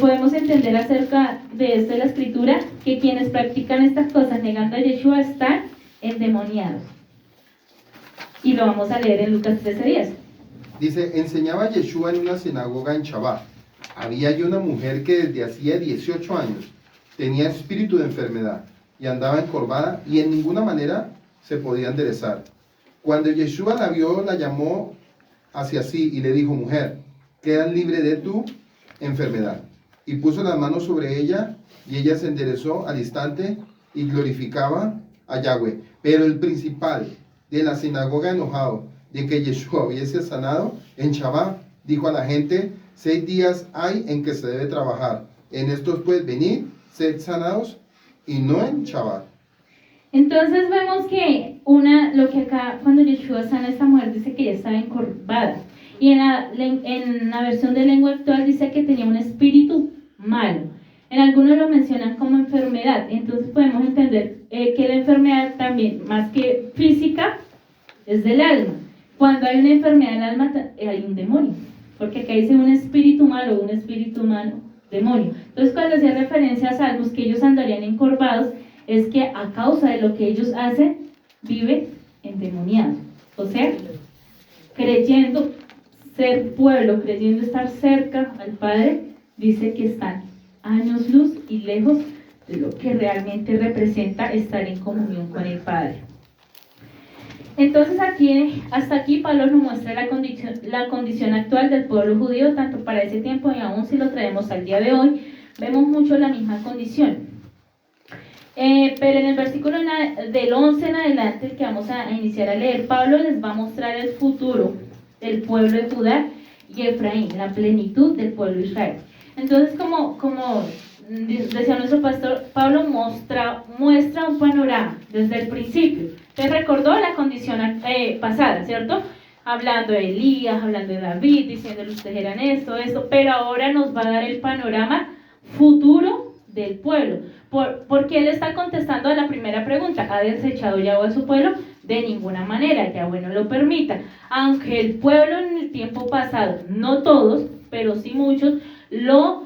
Podemos entender acerca de esto de la escritura que quienes practican estas cosas negando a Yeshua están endemoniados. Y lo vamos a leer en Lucas 13:10. Dice, enseñaba Yeshua en una sinagoga en Shabbat. Había allí una mujer que desde hacía 18 años tenía espíritu de enfermedad y andaba encorvada y en ninguna manera se podía enderezar. Cuando Yeshua la vio, la llamó hacia sí y le dijo, mujer, quedas libre de tu enfermedad. Y puso las manos sobre ella y ella se enderezó al instante y glorificaba a Yahweh. Pero el principal de la sinagoga, enojado de que Yeshua hubiese sanado en Shabbat, dijo a la gente, 6 días hay en que se debe trabajar. En estos pues venid, sed sanados y no en Shabbat. Entonces vemos que lo que acá cuando Yeshua sana a esta mujer dice que ella estaba encorvada, y en la versión de lengua actual dice que tenía un espíritu malo. En algunos lo mencionan como enfermedad. Entonces podemos entender que la enfermedad también, más que física, es del alma. Cuando hay una enfermedad del alma hay un demonio, porque acá dice un espíritu malo, demonio. Entonces cuando hacía referencia a Salmos que ellos andarían encorvados, es que a causa de lo que ellos hacen, vive endemoniado. O sea, creyendo ser pueblo, creyendo estar cerca al Padre, dice que están años luz y lejos de lo que realmente representa estar en comunión con el Padre. Entonces hasta aquí Pablo nos muestra la condición actual del pueblo judío, tanto para ese tiempo y aún si lo traemos al día de hoy, vemos mucho la misma condición. Pero en el versículo del 11 en adelante, el que vamos a iniciar a leer, Pablo les va a mostrar el futuro del pueblo de Judá y Efraín, la plenitud del pueblo de Israel. Entonces, como decía nuestro pastor, Pablo muestra un panorama desde el principio. Te recordó la condición pasada, ¿cierto? Hablando de Elías, hablando de David, diciéndole ustedes eran esto, pero ahora nos va a dar el panorama futuro del pueblo. Porque él está contestando a la primera pregunta, ¿ha desechado Yahweh a su pueblo? De ninguna manera, Yahweh no lo permita. Aunque el pueblo en el tiempo pasado, no todos, pero sí muchos, lo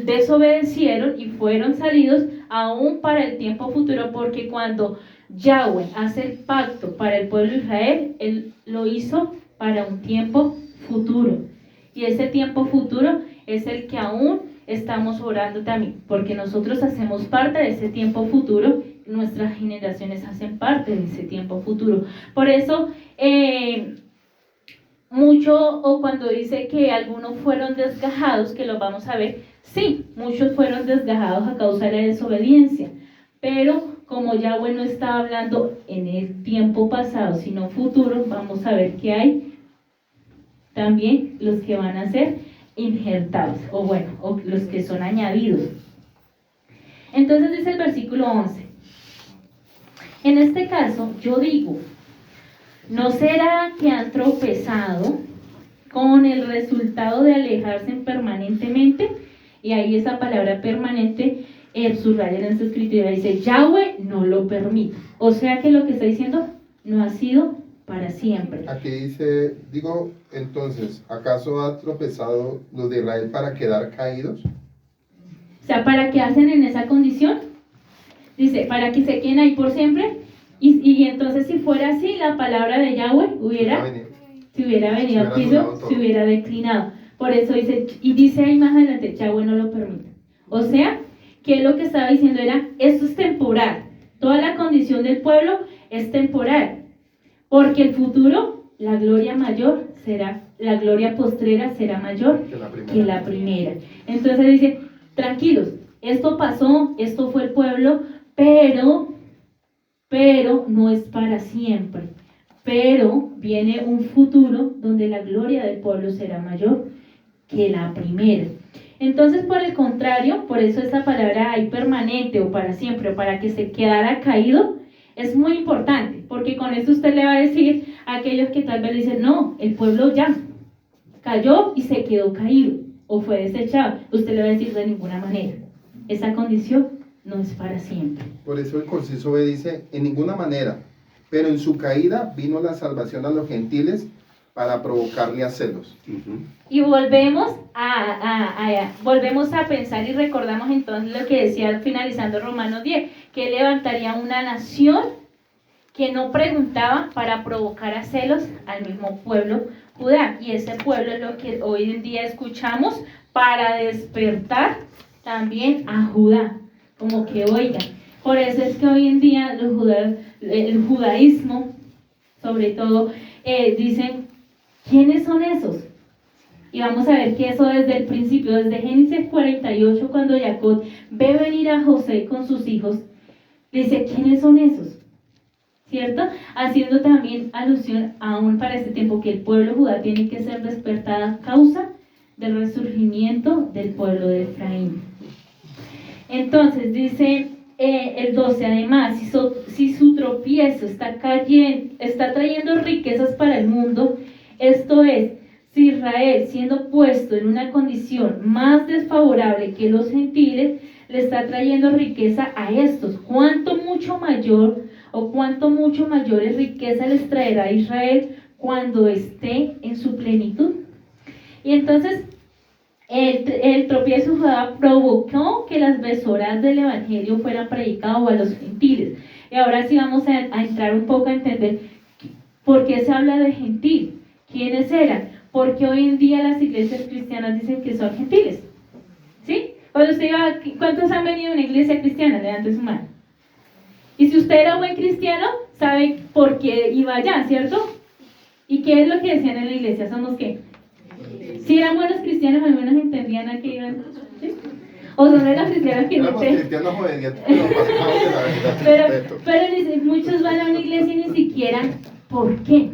desobedecieron y fueron salidos aún para el tiempo futuro, porque cuando Yahweh hace el pacto para el pueblo de Israel, él lo hizo para un tiempo futuro. Y ese tiempo futuro es el que aún estamos orando también, porque nosotros hacemos parte de ese tiempo futuro, nuestras generaciones hacen parte de ese tiempo futuro. Por eso, cuando dice que algunos fueron desgajados, que lo vamos a ver, sí, muchos fueron desgajados a causa de la desobediencia, pero como Yahweh no está hablando en el tiempo pasado, sino futuro, vamos a ver que hay también los que van a ser injertados, o los que son añadidos. Entonces dice el versículo 11, en este caso yo digo, ¿No será que han tropezado con el resultado de alejarse permanentemente? Y ahí esa palabra permanente, subraya en su escritura, dice, Yahweh no lo permite. O sea que lo que está diciendo no ha sido para siempre. Aquí dice, digo, entonces, ¿acaso ha tropezado los de Israel para quedar caídos? O sea, ¿para qué hacen en esa condición? Dice, para que se queden ahí por siempre. Y entonces si fuera así, la palabra de Yahweh se hubiera venido al piso, se hubiera declinado. Por eso dice, y dice ahí más adelante, Yahweh no lo permite. O sea, que lo que estaba diciendo era, esto es temporal. Toda la condición del pueblo es temporal. Porque el futuro, la gloria mayor será, la gloria postrera será mayor que la primera. Entonces dice, tranquilos, esto pasó, esto fue el pueblo, pero no es para siempre. Pero viene un futuro donde la gloria del pueblo será mayor que la primera. Entonces, por el contrario, por eso esta palabra ahí permanente o para siempre, o para que se quedara caído, es muy importante, porque con eso usted le va a decir a aquellos que tal vez dicen, no, el pueblo ya cayó y se quedó caído, o fue desechado. Usted le va a decir de ninguna manera, esa condición no es para siempre. Por eso el conciso B dice, en ninguna manera, pero en su caída vino la salvación a los gentiles para provocarle a celos. Y volvemos a pensar y recordamos entonces lo que decía finalizando Romanos 10, que levantaría una nación que no preguntaba para provocar a celos al mismo pueblo Judá. Y ese pueblo es lo que hoy en día escuchamos para despertar también a Judá. Como que oigan, por eso es que hoy en día el judaísmo, sobre todo, dicen, ¿quiénes son esos? Y vamos a ver que eso desde el principio, desde Génesis 48, cuando Jacob ve venir a José con sus hijos, dice, ¿quiénes son esos? ¿Cierto? Haciendo también alusión aún para este tiempo que el pueblo Judá tiene que ser despertada a causa del resurgimiento del pueblo de Efraín. Entonces dice el 12, además, si su tropiezo está trayendo riquezas para el mundo, esto es, si Israel, siendo puesto en una condición más desfavorable que los gentiles, le está trayendo riqueza a estos, ¿cuánto mucho mayores riqueza les traerá a Israel cuando esté en su plenitud? Y entonces, el tropiezo Judá provocó que las besoras del evangelio fueran predicadas a los gentiles. Y ahora sí vamos a entrar un poco a entender por qué se habla de gentil. ¿Quiénes eran? Porque hoy en día las iglesias cristianas dicen que son gentiles. ¿Sí? Cuando usted iba, ¿cuántos han venido a una iglesia cristiana? Levante su mano. Y si usted era buen cristiano, sabe por qué iba allá, ¿cierto? ¿Y qué es lo que decían en la iglesia? ¿Somos qué? Si eran buenos cristianos, al menos entendían a qué iban. ¿Sí? O son de los cristianos que no entienden. Cristianos obedientes, pero pasados de la verdad. Pero muchos van a una iglesia y ni siquiera ¿por qué?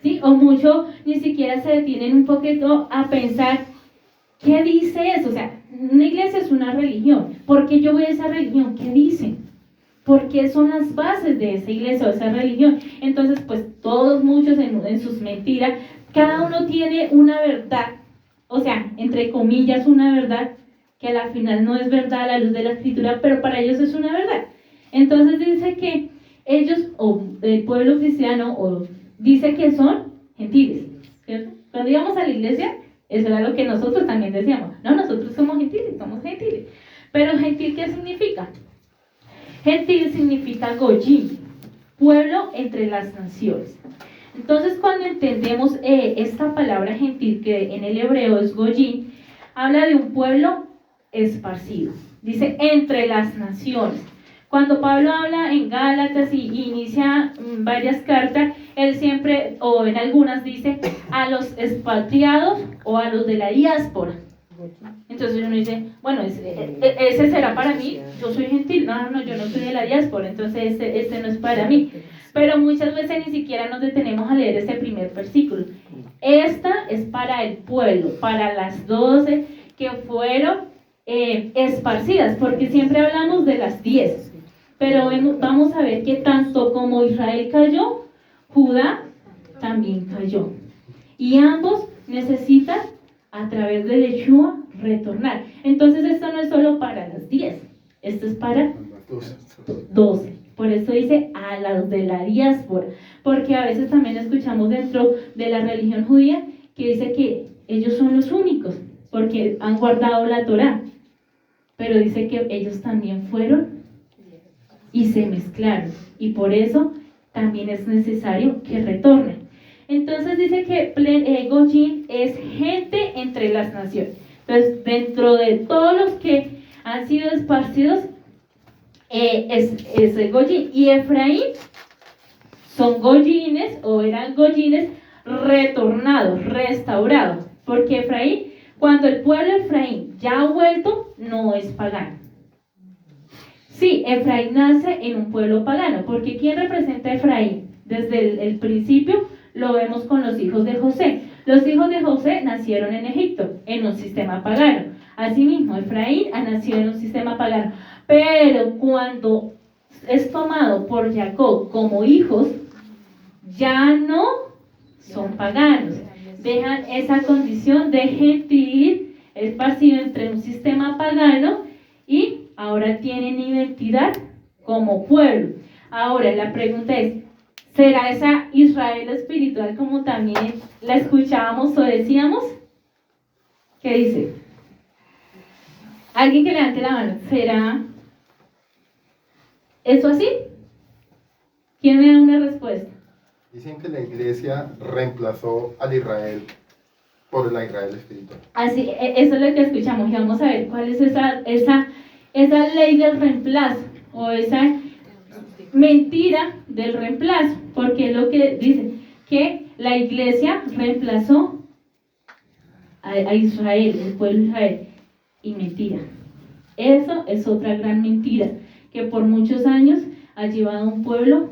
¿Sí? O muchos ni siquiera se detienen un poquito a pensar ¿qué dice eso? O sea, una iglesia es una religión. ¿Por qué yo voy a esa religión? ¿Qué dice? ¿Por qué son las bases de esa iglesia o esa religión? Entonces, pues muchos en sus mentiras, cada uno tiene una verdad, o sea, entre comillas, una verdad que a la final no es verdad a la luz de la escritura, pero para ellos es una verdad. Entonces dice que ellos, o el pueblo cristiano, o dice que son gentiles, ¿cierto? Cuando íbamos a la iglesia, eso era lo que nosotros también decíamos. No, nosotros somos gentiles. Pero gentil, ¿qué significa? Gentil significa goyim, pueblo entre las naciones. Entonces, cuando entendemos esta palabra gentil, que en el hebreo es goyim, habla de un pueblo esparcido. Dice, entre las naciones. Cuando Pablo habla en Gálatas y inicia varias cartas, él siempre, o en algunas, dice a los expatriados o a los de la diáspora. Entonces uno dice, bueno, ese será para mí, yo soy gentil. No, yo no soy de la diáspora, entonces este no es para mí. Pero muchas veces ni siquiera nos detenemos a leer ese primer versículo. Esta es para el pueblo, para las 12 que fueron esparcidas, porque siempre hablamos de las 10. Pero vamos a ver que tanto como Israel cayó, Judá también cayó. Y ambos necesitan, a través de Yeshua, retornar. Entonces esto no es solo para las 10, esto es para 12. Por eso dice a las de la diáspora, porque a veces también escuchamos dentro de la religión judía que dice que ellos son los únicos, porque han guardado la Torá, pero dice que ellos también fueron y se mezclaron, y por eso también es necesario que retornen. Entonces dice que Goyim es gente entre las naciones. Entonces, dentro de todos los que han sido esparcidos, es el Goyim. Y Efraín son Goyines, o eran Goyines retornados, restaurados. Porque Efraín, cuando el pueblo de Efraín ya ha vuelto, no es pagano. Sí, Efraín nace en un pueblo pagano, porque ¿quién representa a Efraín? Desde el principio lo vemos con los hijos de José. Los hijos de José nacieron en Egipto, en un sistema pagano. Asimismo, Efraín ha nacido en un sistema pagano. Pero cuando es tomado por Jacob como hijos, ya no son paganos. Dejan esa condición de gentil, esparcido entre un sistema pagano, y ahora tienen identidad como pueblo. Ahora la pregunta es, ¿será esa Israel espiritual como también la escuchábamos o decíamos? ¿Qué dice? Alguien que levante la mano. ¿Será eso así? ¿Quién me da una respuesta? Dicen que la iglesia reemplazó al Israel por la Israel espiritual. Así, eso es lo que escuchamos, y vamos a ver cuál es esa ley del reemplazo, o esa mentira del reemplazo, porque es lo que dice, que la iglesia reemplazó a Israel, el pueblo de Israel, y mentira. Eso es otra gran mentira, que por muchos años ha llevado a un pueblo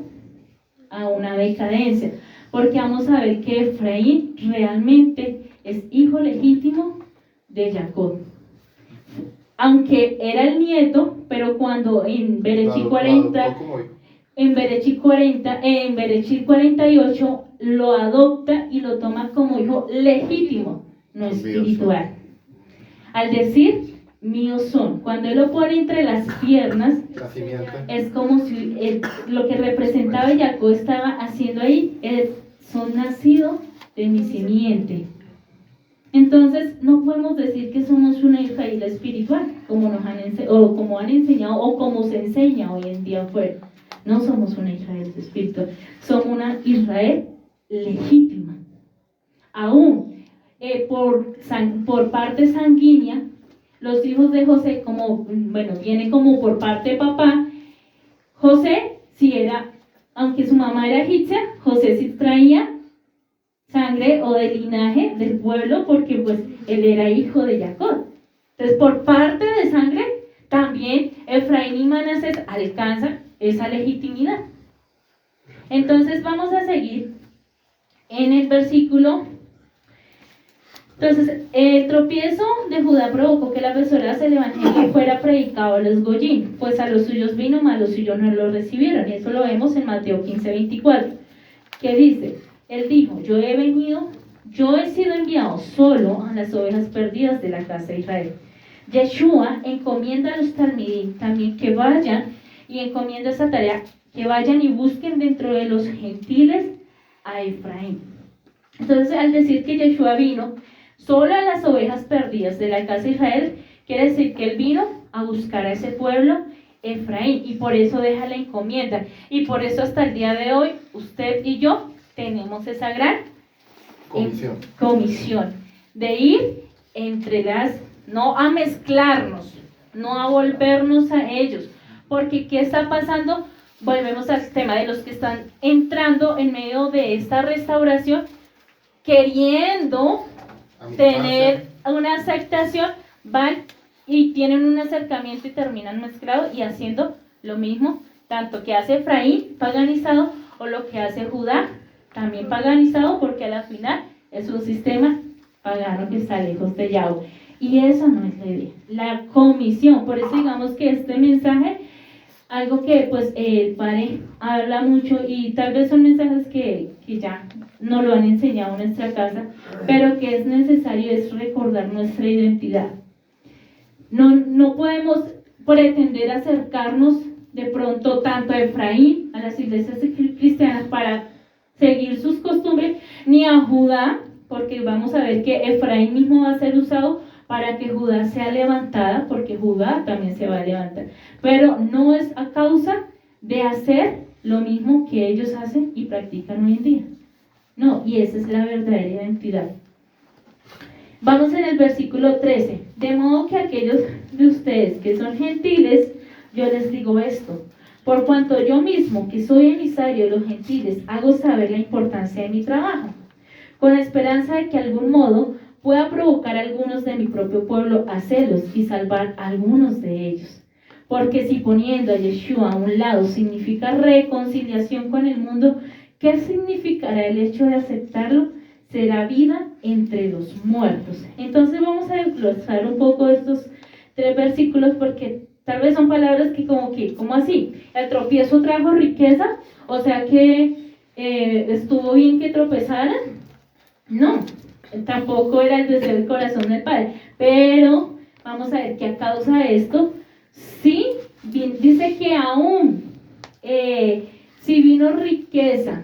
a una decadencia, porque vamos a ver que Efraín realmente es hijo legítimo de Jacob. Aunque era el nieto, pero cuando en Berechí 40, en Berechí 48 lo adopta y lo toma como hijo legítimo, no espiritual. Al decir, míos son, cuando él lo pone entre las piernas, es como si lo que representaba Jacob estaba haciendo ahí, son nacidos de mi simiente. Entonces no podemos decir que somos una Israel espiritual, como nos han enseñado o como se enseña hoy en día afuera. No somos una Israel espiritual, somos una Israel legítima. Aún por parte sanguínea, los hijos de José, vienen como por parte de papá. José, aunque su mamá era egipcia, José sí traía sangre o de linaje del pueblo, porque pues él era hijo de Jacob. Entonces, por parte de sangre, también Efraín y Manasés alcanzan esa legitimidad. Entonces, vamos a seguir en el versículo. Entonces, el tropiezo de Judá provocó que la persona del evangelio fuera predicado a los Goyim, pues a los suyos vino, mas los suyos no lo recibieron. Y eso lo vemos en Mateo 15:24, que dice: Él dijo, yo he sido enviado solo a las ovejas perdidas de la casa de Israel. Yeshua encomienda a los talmidim también que vayan, y encomienda esa tarea, que vayan y busquen dentro de los gentiles a Efraín. Entonces, al decir que Yeshua vino solo a las ovejas perdidas de la casa de Israel, quiere decir que él vino a buscar a ese pueblo Efraín, y por eso deja la encomienda, y por eso hasta el día de hoy usted y yo tenemos esa gran comisión de ir entre no a mezclarnos, no a volvernos a ellos, porque ¿qué está pasando? Volvemos al tema de los que están entrando en medio de esta restauración, queriendo tener una aceptación, van y tienen un acercamiento y terminan mezclados y haciendo lo mismo, tanto que hace Efraín paganizado, o lo que hace Judá también paganizado, porque a la final es un sistema pagano que está lejos de Yahweh. Y eso no es la idea. La comisión, por eso digamos que este mensaje algo que pues el padre habla mucho y tal vez son mensajes que ya no lo han enseñado en nuestra casa, pero que es necesario es recordar nuestra identidad. No podemos pretender acercarnos de pronto tanto a Efraín, a las iglesias cristianas para seguir sus costumbres, ni a Judá, porque vamos a ver que Efraín mismo va a ser usado para que Judá sea levantada, porque Judá también se va a levantar. Pero no es a causa de hacer lo mismo que ellos hacen y practican hoy en día. No, y esa es la verdadera identidad. Vamos en el versículo 13. De modo que aquellos de ustedes que son gentiles, yo les digo esto. Por cuanto yo mismo, que soy emisario de los gentiles, hago saber la importancia de mi trabajo, con la esperanza de que de algún modo pueda provocar a algunos de mi propio pueblo a celos y salvar a algunos de ellos. Porque si poniendo a Yeshua a un lado significa reconciliación con el mundo, ¿qué significará el hecho de aceptarlo? Será vida entre los muertos. Entonces vamos a desglosar un poco estos 3 versículos porque tal vez son palabras que como así, el tropiezo trajo riqueza, o sea que estuvo bien que tropezaran. No, tampoco era el deseo del corazón del Padre, pero vamos a ver que a causa de esto, sí, dice que aún si vino riqueza,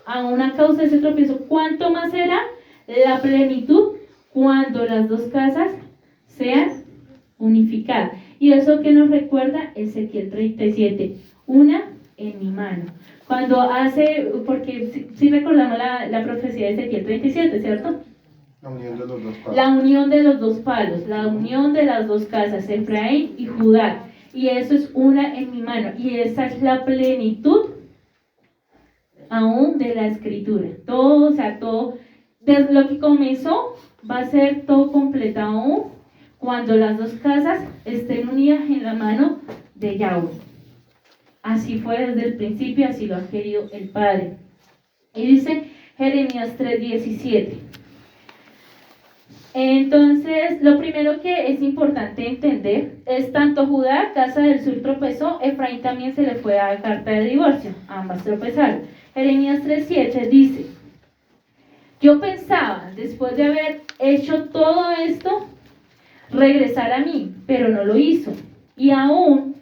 aún a causa de ese tropiezo, ¿cuánto más será la plenitud cuando las dos casas sean unificadas? Y eso que nos recuerda Ezequiel 37, una en mi mano. Cuando hace, porque si recordamos la profecía de Ezequiel 37, ¿cierto? La unión de los dos palos. La unión de los dos palos, la unión de las dos casas, Efraín y Judá. Y eso es una en mi mano. Y esa es la plenitud aún de la escritura. Todo, o sea, todo, desde lo que comenzó, va a ser todo completado aún cuando las dos casas estén unidas en la mano de Yahweh. Así fue desde el principio, así lo ha querido el Padre. Y dice Jeremías 3:17. Entonces, lo primero que es importante entender es tanto Judá, casa del sur, tropezó, Efraín también se le fue a dar carta de divorcio, ambas tropezaron. Jeremías 3:7 dice: yo pensaba, después de haber hecho todo esto, regresar a mí, pero no lo hizo. Y aún,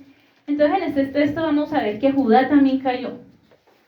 entonces en este texto vamos a ver que Judá también cayó.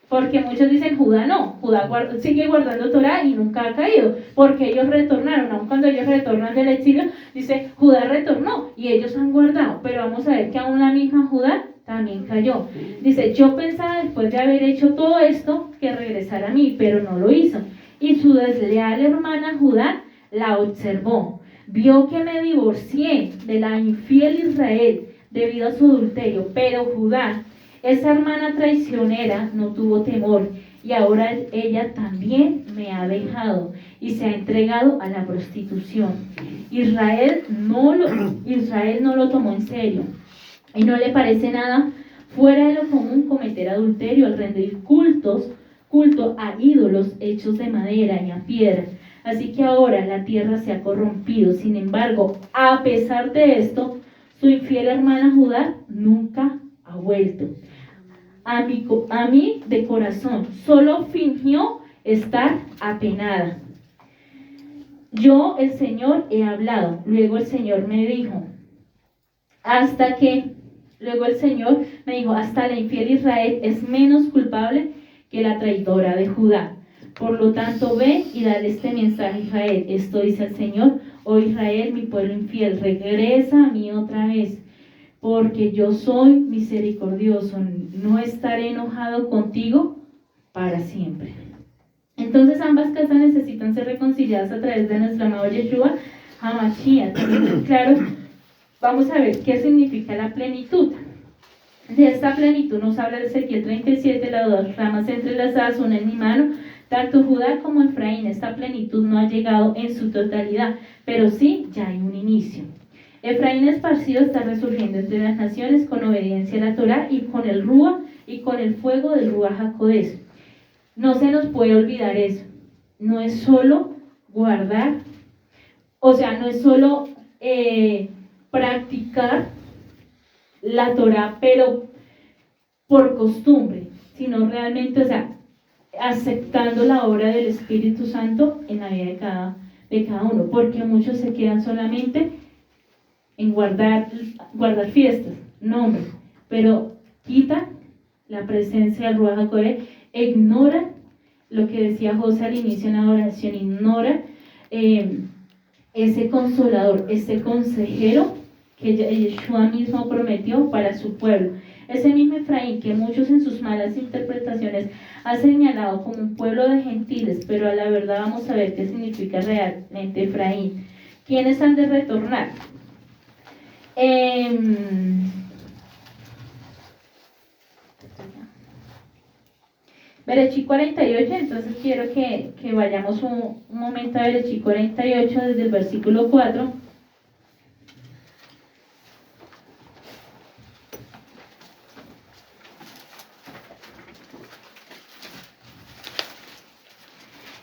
Porque muchos dicen Judá no, Judá sigue guardando Torah y nunca ha caído, porque ellos retornaron, aun cuando ellos retornan del exilio, dice Judá retornó y ellos han guardado, pero vamos a ver que aún la misma Judá también cayó. Dice, yo pensaba después de haber hecho todo esto que regresara a mí, pero no lo hizo. Y su desleal hermana Judá la observó, vio que me divorcié de la infiel Israel debido a su adulterio, pero Judá, esa hermana traicionera, no tuvo temor y ahora ella también me ha dejado y se ha entregado a la prostitución. Israel no lo tomó en serio y no le parece nada fuera de lo común cometer adulterio al rendir culto a ídolos hechos de madera y a piedra. Así que ahora la tierra se ha corrompido. Sin embargo, a pesar de esto, su infiel hermana Judá nunca ha vuelto a mí de corazón, solo fingió estar apenada. Yo, el Señor, he hablado. Luego el Señor me dijo, hasta la infiel Israel es menos culpable que la traidora de Judá. Por lo tanto, ve y dale este mensaje a Israel. Esto dice el Señor: oh Israel, mi pueblo infiel, regresa a mí otra vez, porque yo soy misericordioso, no estaré enojado contigo para siempre. Entonces ambas casas necesitan ser reconciliadas a través de nuestro amado Yeshua HaMashiach. Claro, vamos a ver qué significa la plenitud. De esta plenitud nos habla el Ezequiel 37, las dos ramas entrelazadas, una en mi mano. Tanto Judá como Efraín, esta plenitud no ha llegado en su totalidad, pero sí ya hay un inicio. Efraín esparcido está resurgiendo entre las naciones con obediencia a la Torah y con el Rúa y con el fuego del Rúa HaKodesh. No se nos puede olvidar eso. No es solo guardar, o sea, no es solo practicar la Torah, pero por costumbre, sino realmente, o sea, aceptando la obra del Espíritu Santo en la vida de cada uno, porque muchos se quedan solamente en guardar fiestas, nombres, pero quitan la presencia del Ruach HaKodesh, ignoran lo que decía José al inicio en la oración, ignora ese consolador, ese consejero que Yeshua mismo prometió para su pueblo. Ese mismo Efraín que muchos en sus malas interpretaciones ha señalado como un pueblo de gentiles, pero a la verdad vamos a ver qué significa realmente Efraín. ¿Quiénes han de retornar? Berechí 48, entonces quiero que vayamos un momento a Berechí 48 desde el versículo 4.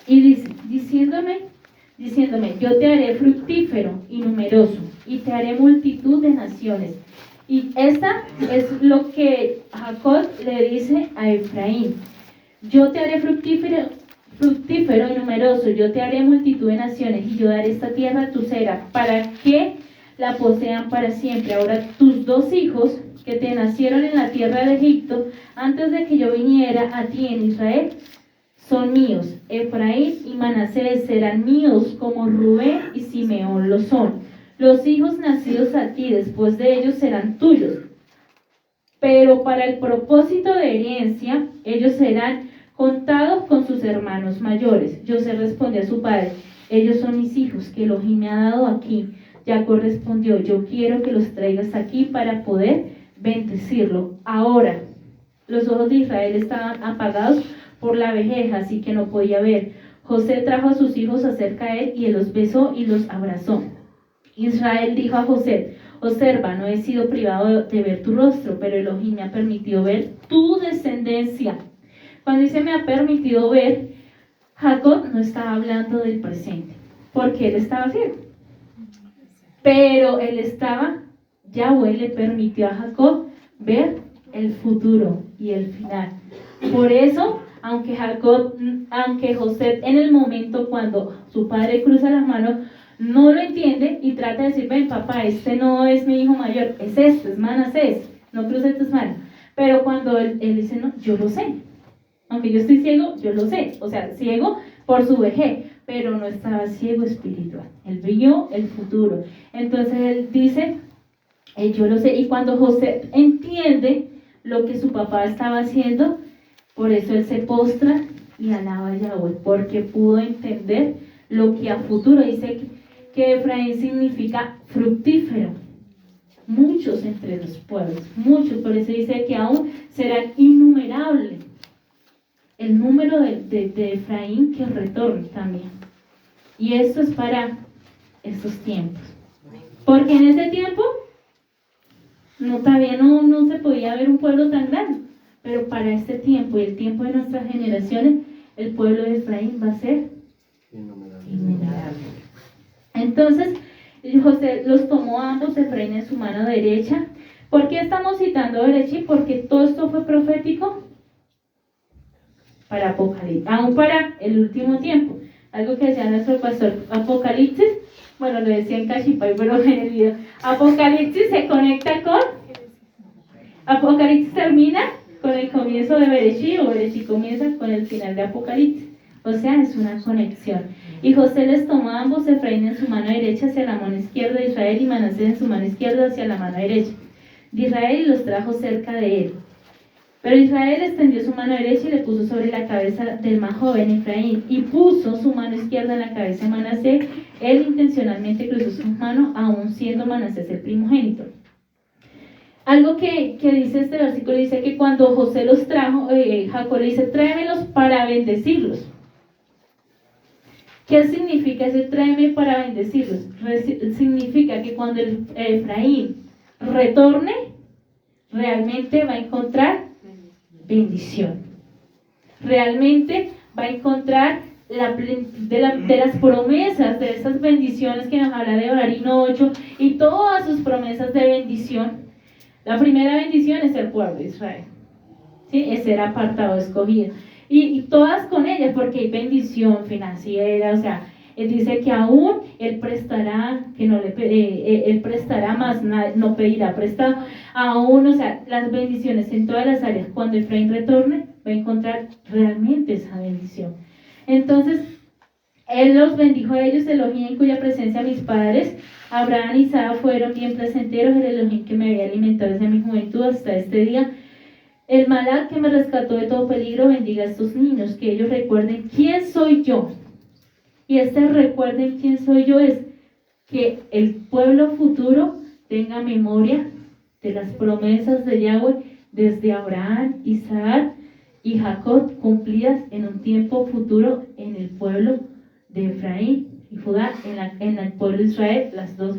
Y diciéndome, yo te haré fructífero y numeroso, y te haré multitud de naciones. Y esta es lo que Jacob le dice a Efraín. Yo te haré fructífero y numeroso, yo te haré multitud de naciones, y yo daré esta tierra a tu cera, para que la posean para siempre. Ahora tus dos hijos, que te nacieron en la tierra de Egipto, antes de que yo viniera a ti en Israel, son míos. Efraín y Manasés serán míos, como Rubén y Simeón lo son. Los hijos nacidos a ti después de ellos serán tuyos. Pero para el propósito de herencia, ellos serán contados con sus hermanos mayores. José respondió a su padre: ellos son mis hijos, que Elohim me ha dado aquí. Jacob respondió: yo quiero que los traigas aquí para poder bendecirlo. Ahora, los ojos de Israel estaban apagados por la vejez, así que no podía ver. José trajo a sus hijos acerca de él, y él los besó y los abrazó. Israel dijo a José: observa, no he sido privado de ver tu rostro, pero Elohim me ha permitido ver tu descendencia. Cuando dice me ha permitido ver, Jacob no estaba hablando del presente, porque él estaba ciego. Pero Yahweh le permitió a Jacob ver el futuro y el final. Por eso, aunque José en el momento cuando su padre cruza las manos, no lo entiende y trata de decir: ven papá, este no es mi hijo mayor, es Manasés, no cruces tus manos. Pero cuando él dice: no, yo lo sé, aunque yo estoy ciego, yo lo sé, o sea, ciego por su vejez, pero no estaba ciego espiritual, él vio el futuro. Entonces él dice: yo lo sé. Y cuando José entiende lo que su papá estaba haciendo, por eso él se postra y alaba a Yahweh, porque pudo entender lo que a futuro dice que Efraín significa fructífero. Muchos entre los pueblos, muchos, por eso dice que aún serán innumerables el número de Efraín que retorne también. Y esto es para estos tiempos. Porque en ese tiempo todavía no se podía ver un pueblo tan grande. Pero para este tiempo y el tiempo de nuestras generaciones, el pueblo de Efraín va a ser innumerable. Entonces, José los tomó a ambos, Efraín en su mano derecha. ¿Por qué estamos citando Berechí? Porque todo esto fue profético para Apocalipsis, aún para el último tiempo. Algo que decía nuestro pastor, Apocalipsis, bueno, lo decía en Cachipay, pero en el video, Apocalipsis se conecta con, Apocalipsis termina con el comienzo de Berechí, o Berechí comienza con el final de Apocalipsis. O sea, es una conexión. Y José les tomó a ambos, Efraín en su mano derecha hacia la mano izquierda de Israel, y Manasés en su mano izquierda hacia la mano derecha de Israel, y los trajo cerca de él. Pero Israel extendió su mano derecha y le puso sobre la cabeza del más joven Efraín, y puso su mano izquierda en la cabeza de Manasés. Él intencionalmente cruzó sus manos, aun siendo Manasés el primogénito. Algo que dice este versículo, dice que cuando José los trajo, Jacob le dice: tráemelos para bendecirlos. ¿Qué significa ese tráeme para bendecirlos? Significa que cuando Efraín retorne, realmente va a encontrar bendición. Realmente va a encontrar la plenitud de las promesas, de esas bendiciones que nos habla de Obrarino 8 y todas sus promesas de bendición. La primera bendición es el pueblo de Israel. ¿sí? Ese era apartado, escogido. Y todas con ellas, porque hay bendición financiera, o sea, él dice que aún él prestará, que no él prestará más, no pedirá prestado, aún, o sea, las bendiciones en todas las áreas. Cuando Efraín retorne, va a encontrar realmente esa bendición. Entonces, él los bendijo a ellos, Elohim en cuya presencia mis padres, Abraham y Sara, fueron bien placenteros, el Elohim que me había alimentado desde mi juventud hasta este día. El Malak que me rescató de todo peligro, bendiga a estos niños, que ellos recuerden quién soy yo. Y recuerden quién soy yo es que el pueblo futuro tenga memoria de las promesas de Yahweh desde Abraham, Isaac y Jacob, cumplidas en un tiempo futuro en el pueblo de Efraín y Judá, en el pueblo de Israel, las dos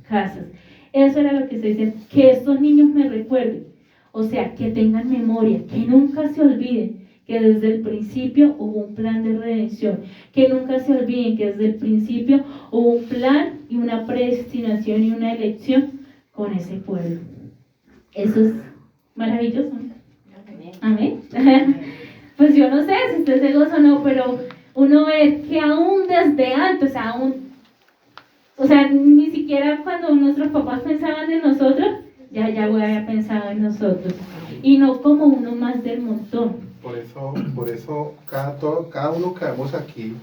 casas. Eso era lo que se dice, que estos niños me recuerden, o sea, que tengan memoria, que nunca se olviden que desde el principio hubo un plan de redención, que nunca se olviden que desde el principio hubo un plan y una predestinación y una elección con ese pueblo. Eso es maravilloso. Amén. Pues yo no sé si usted se goza o no, pero uno ve que aún desde antes, o sea, ni siquiera cuando nuestros papás pensaban en nosotros, ya había pensado en nosotros, y no como uno más del montón. Por eso cada uno que vemos aquí,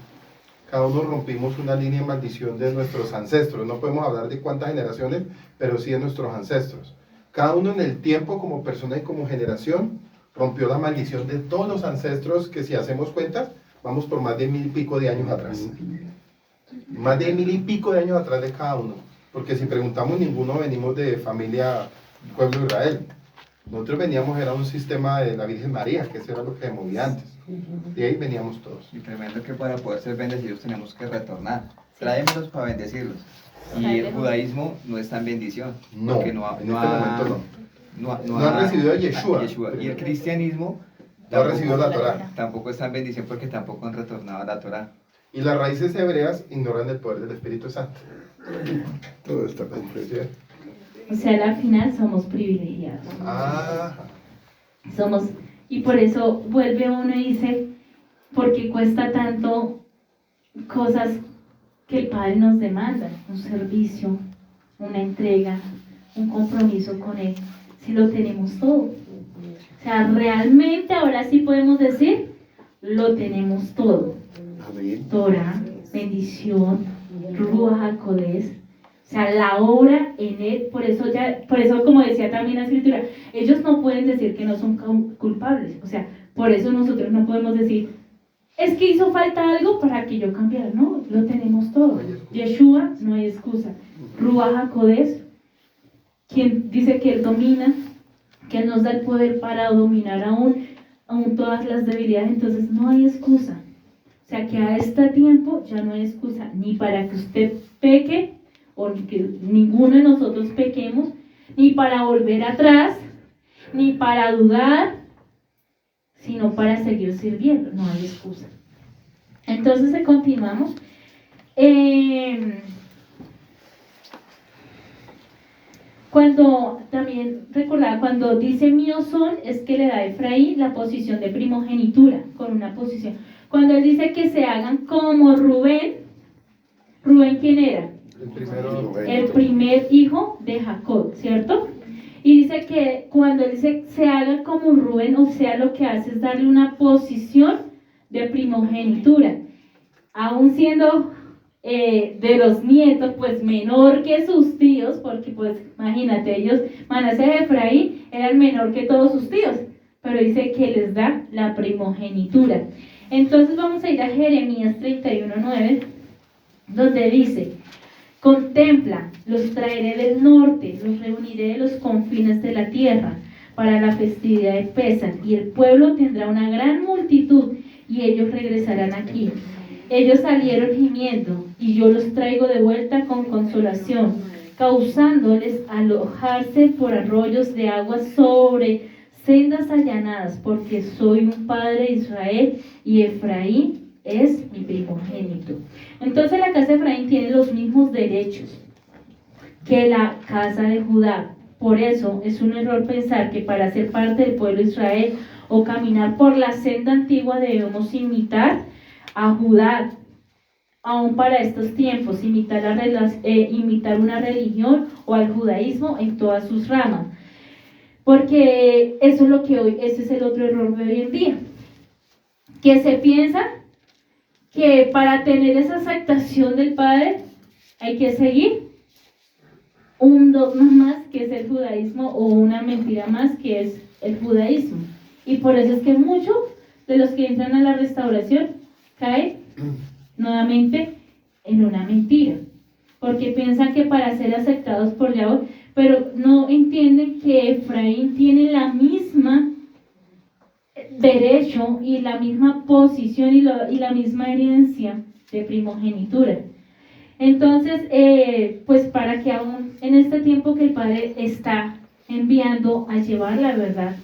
cada uno rompimos una línea de maldición de nuestros ancestros. No podemos hablar de cuántas generaciones, pero sí de nuestros ancestros. Cada uno en el tiempo, como persona y como generación, rompió la maldición de todos los ancestros que, si hacemos cuentas, vamos por más de 1000 y pico de años atrás. Más de 1000 y pico de años atrás de cada uno. Porque si preguntamos, ninguno venimos de familia pueblo de Israel. Nosotros veníamos, era un sistema de la Virgen María, que eso era lo que movía antes. De ahí veníamos todos. Y tremendo que para poder ser bendecidos tenemos que retornar. Tráemelos para bendecirlos. Y el judaísmo no está en bendición. No, porque en este momento no ha recibido a Yeshua. Y el cristianismo no ha recibido la Torá. Tampoco está en bendición porque tampoco han retornado a la Torá. Y las raíces hebreas ignoran el poder del Espíritu Santo. Todo está comprendido. O sea, al final somos privilegiados. Y por eso vuelve uno y dice, ¿por qué cuesta tanto cosas que el Padre nos demanda? Un servicio, una entrega, un compromiso con Él, si lo tenemos todo. O sea, realmente ahora sí podemos decir, lo tenemos todo. Torah, bendición, Ruach HaKodesh. O sea, la obra en Él, por eso como decía también la Escritura, ellos no pueden decir que no son culpables. O sea, por eso nosotros no podemos decir, es que hizo falta algo para que yo cambiara. No, lo tenemos todo. Yeshua, no hay excusa. Ruach HaKodesh, quien dice que Él domina, que Él nos da el poder para dominar aún todas las debilidades, entonces no hay excusa. O sea, que a este tiempo ya no hay excusa, ni para que usted peque, o que ninguno de nosotros pequemos, ni para volver atrás, ni para dudar, sino para seguir sirviendo. No hay excusa. Entonces continuamos. Cuando también recordaba, cuando dice míos son, es que le da a Efraín la posición de primogenitura, con una posición. Cuando él dice que se hagan como Rubén, ¿quién era? El primer hijo de Jacob, ¿cierto? Y dice que cuando él dice se haga como Rubén, o sea, lo que hace es darle una posición de primogenitura, aún siendo de los nietos, pues menor que sus tíos, porque pues imagínate, ellos, Manasés de Efraín, eran menor que todos sus tíos, pero dice que les da la primogenitura. Entonces vamos a ir a Jeremías 31:9, donde dice: contempla, los traeré del norte, los reuniré de los confines de la tierra para la festividad de Pesach, y el pueblo tendrá una gran multitud, y ellos regresarán aquí. Ellos salieron gimiendo, y yo los traigo de vuelta con consolación, causándoles alojarse por arroyos de agua sobre sendas allanadas, porque soy un padre de Israel, y Efraín es mi primogénito. Entonces la casa de Efraín tiene los mismos derechos que la casa de Judá, Por eso es un error pensar que para ser parte del pueblo de Israel o caminar por la senda antigua debemos imitar a Judá, aún para estos tiempos, imitar una religión o al judaísmo en todas sus ramas. Porque eso es lo que ese es el otro error de hoy en día, que se piensa que para tener esa aceptación del Padre hay que seguir un dogma más que es el judaísmo o una mentira más que es el judaísmo. Y por eso es que muchos de los que entran a la restauración caen nuevamente en una mentira, porque piensan que para ser aceptados por Yahweh, pero no entienden que Efraín tiene la misma derecho y la misma posición y la misma herencia de primogenitura. Entonces, pues para que aún en este tiempo que el Padre está enviando a llevar la verdad,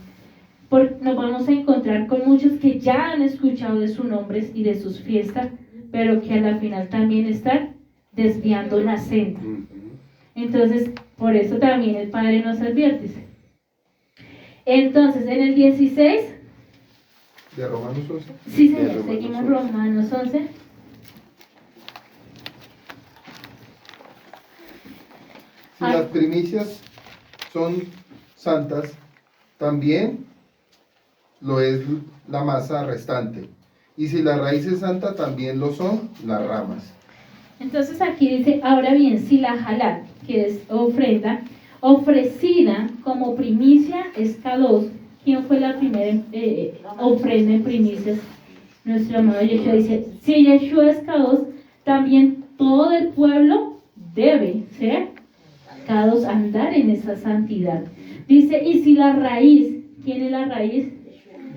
nos vamos a encontrar con muchos que ya han escuchado de sus nombres y de sus fiestas, pero que a la final también están desviando la senda. Entonces, por eso también el Padre nos advierte. Entonces, en el 16... ¿De Romanos 11? Sí, señor, seguimos Romanos 11. Si las primicias son santas, también lo es la masa restante. Y si la raíz es santa, también lo son las ramas. Entonces aquí dice, ahora bien, si la jalá, que es ofrenda, ofrecida como primicia es K2. ¿Quién fue la primera ofrenda en primicias? Nuestro amado Yeshua dice, si Yeshua es K2, también todo el pueblo debe ser K2, andar en esa santidad. Dice, y si la raíz, ¿quién es la raíz?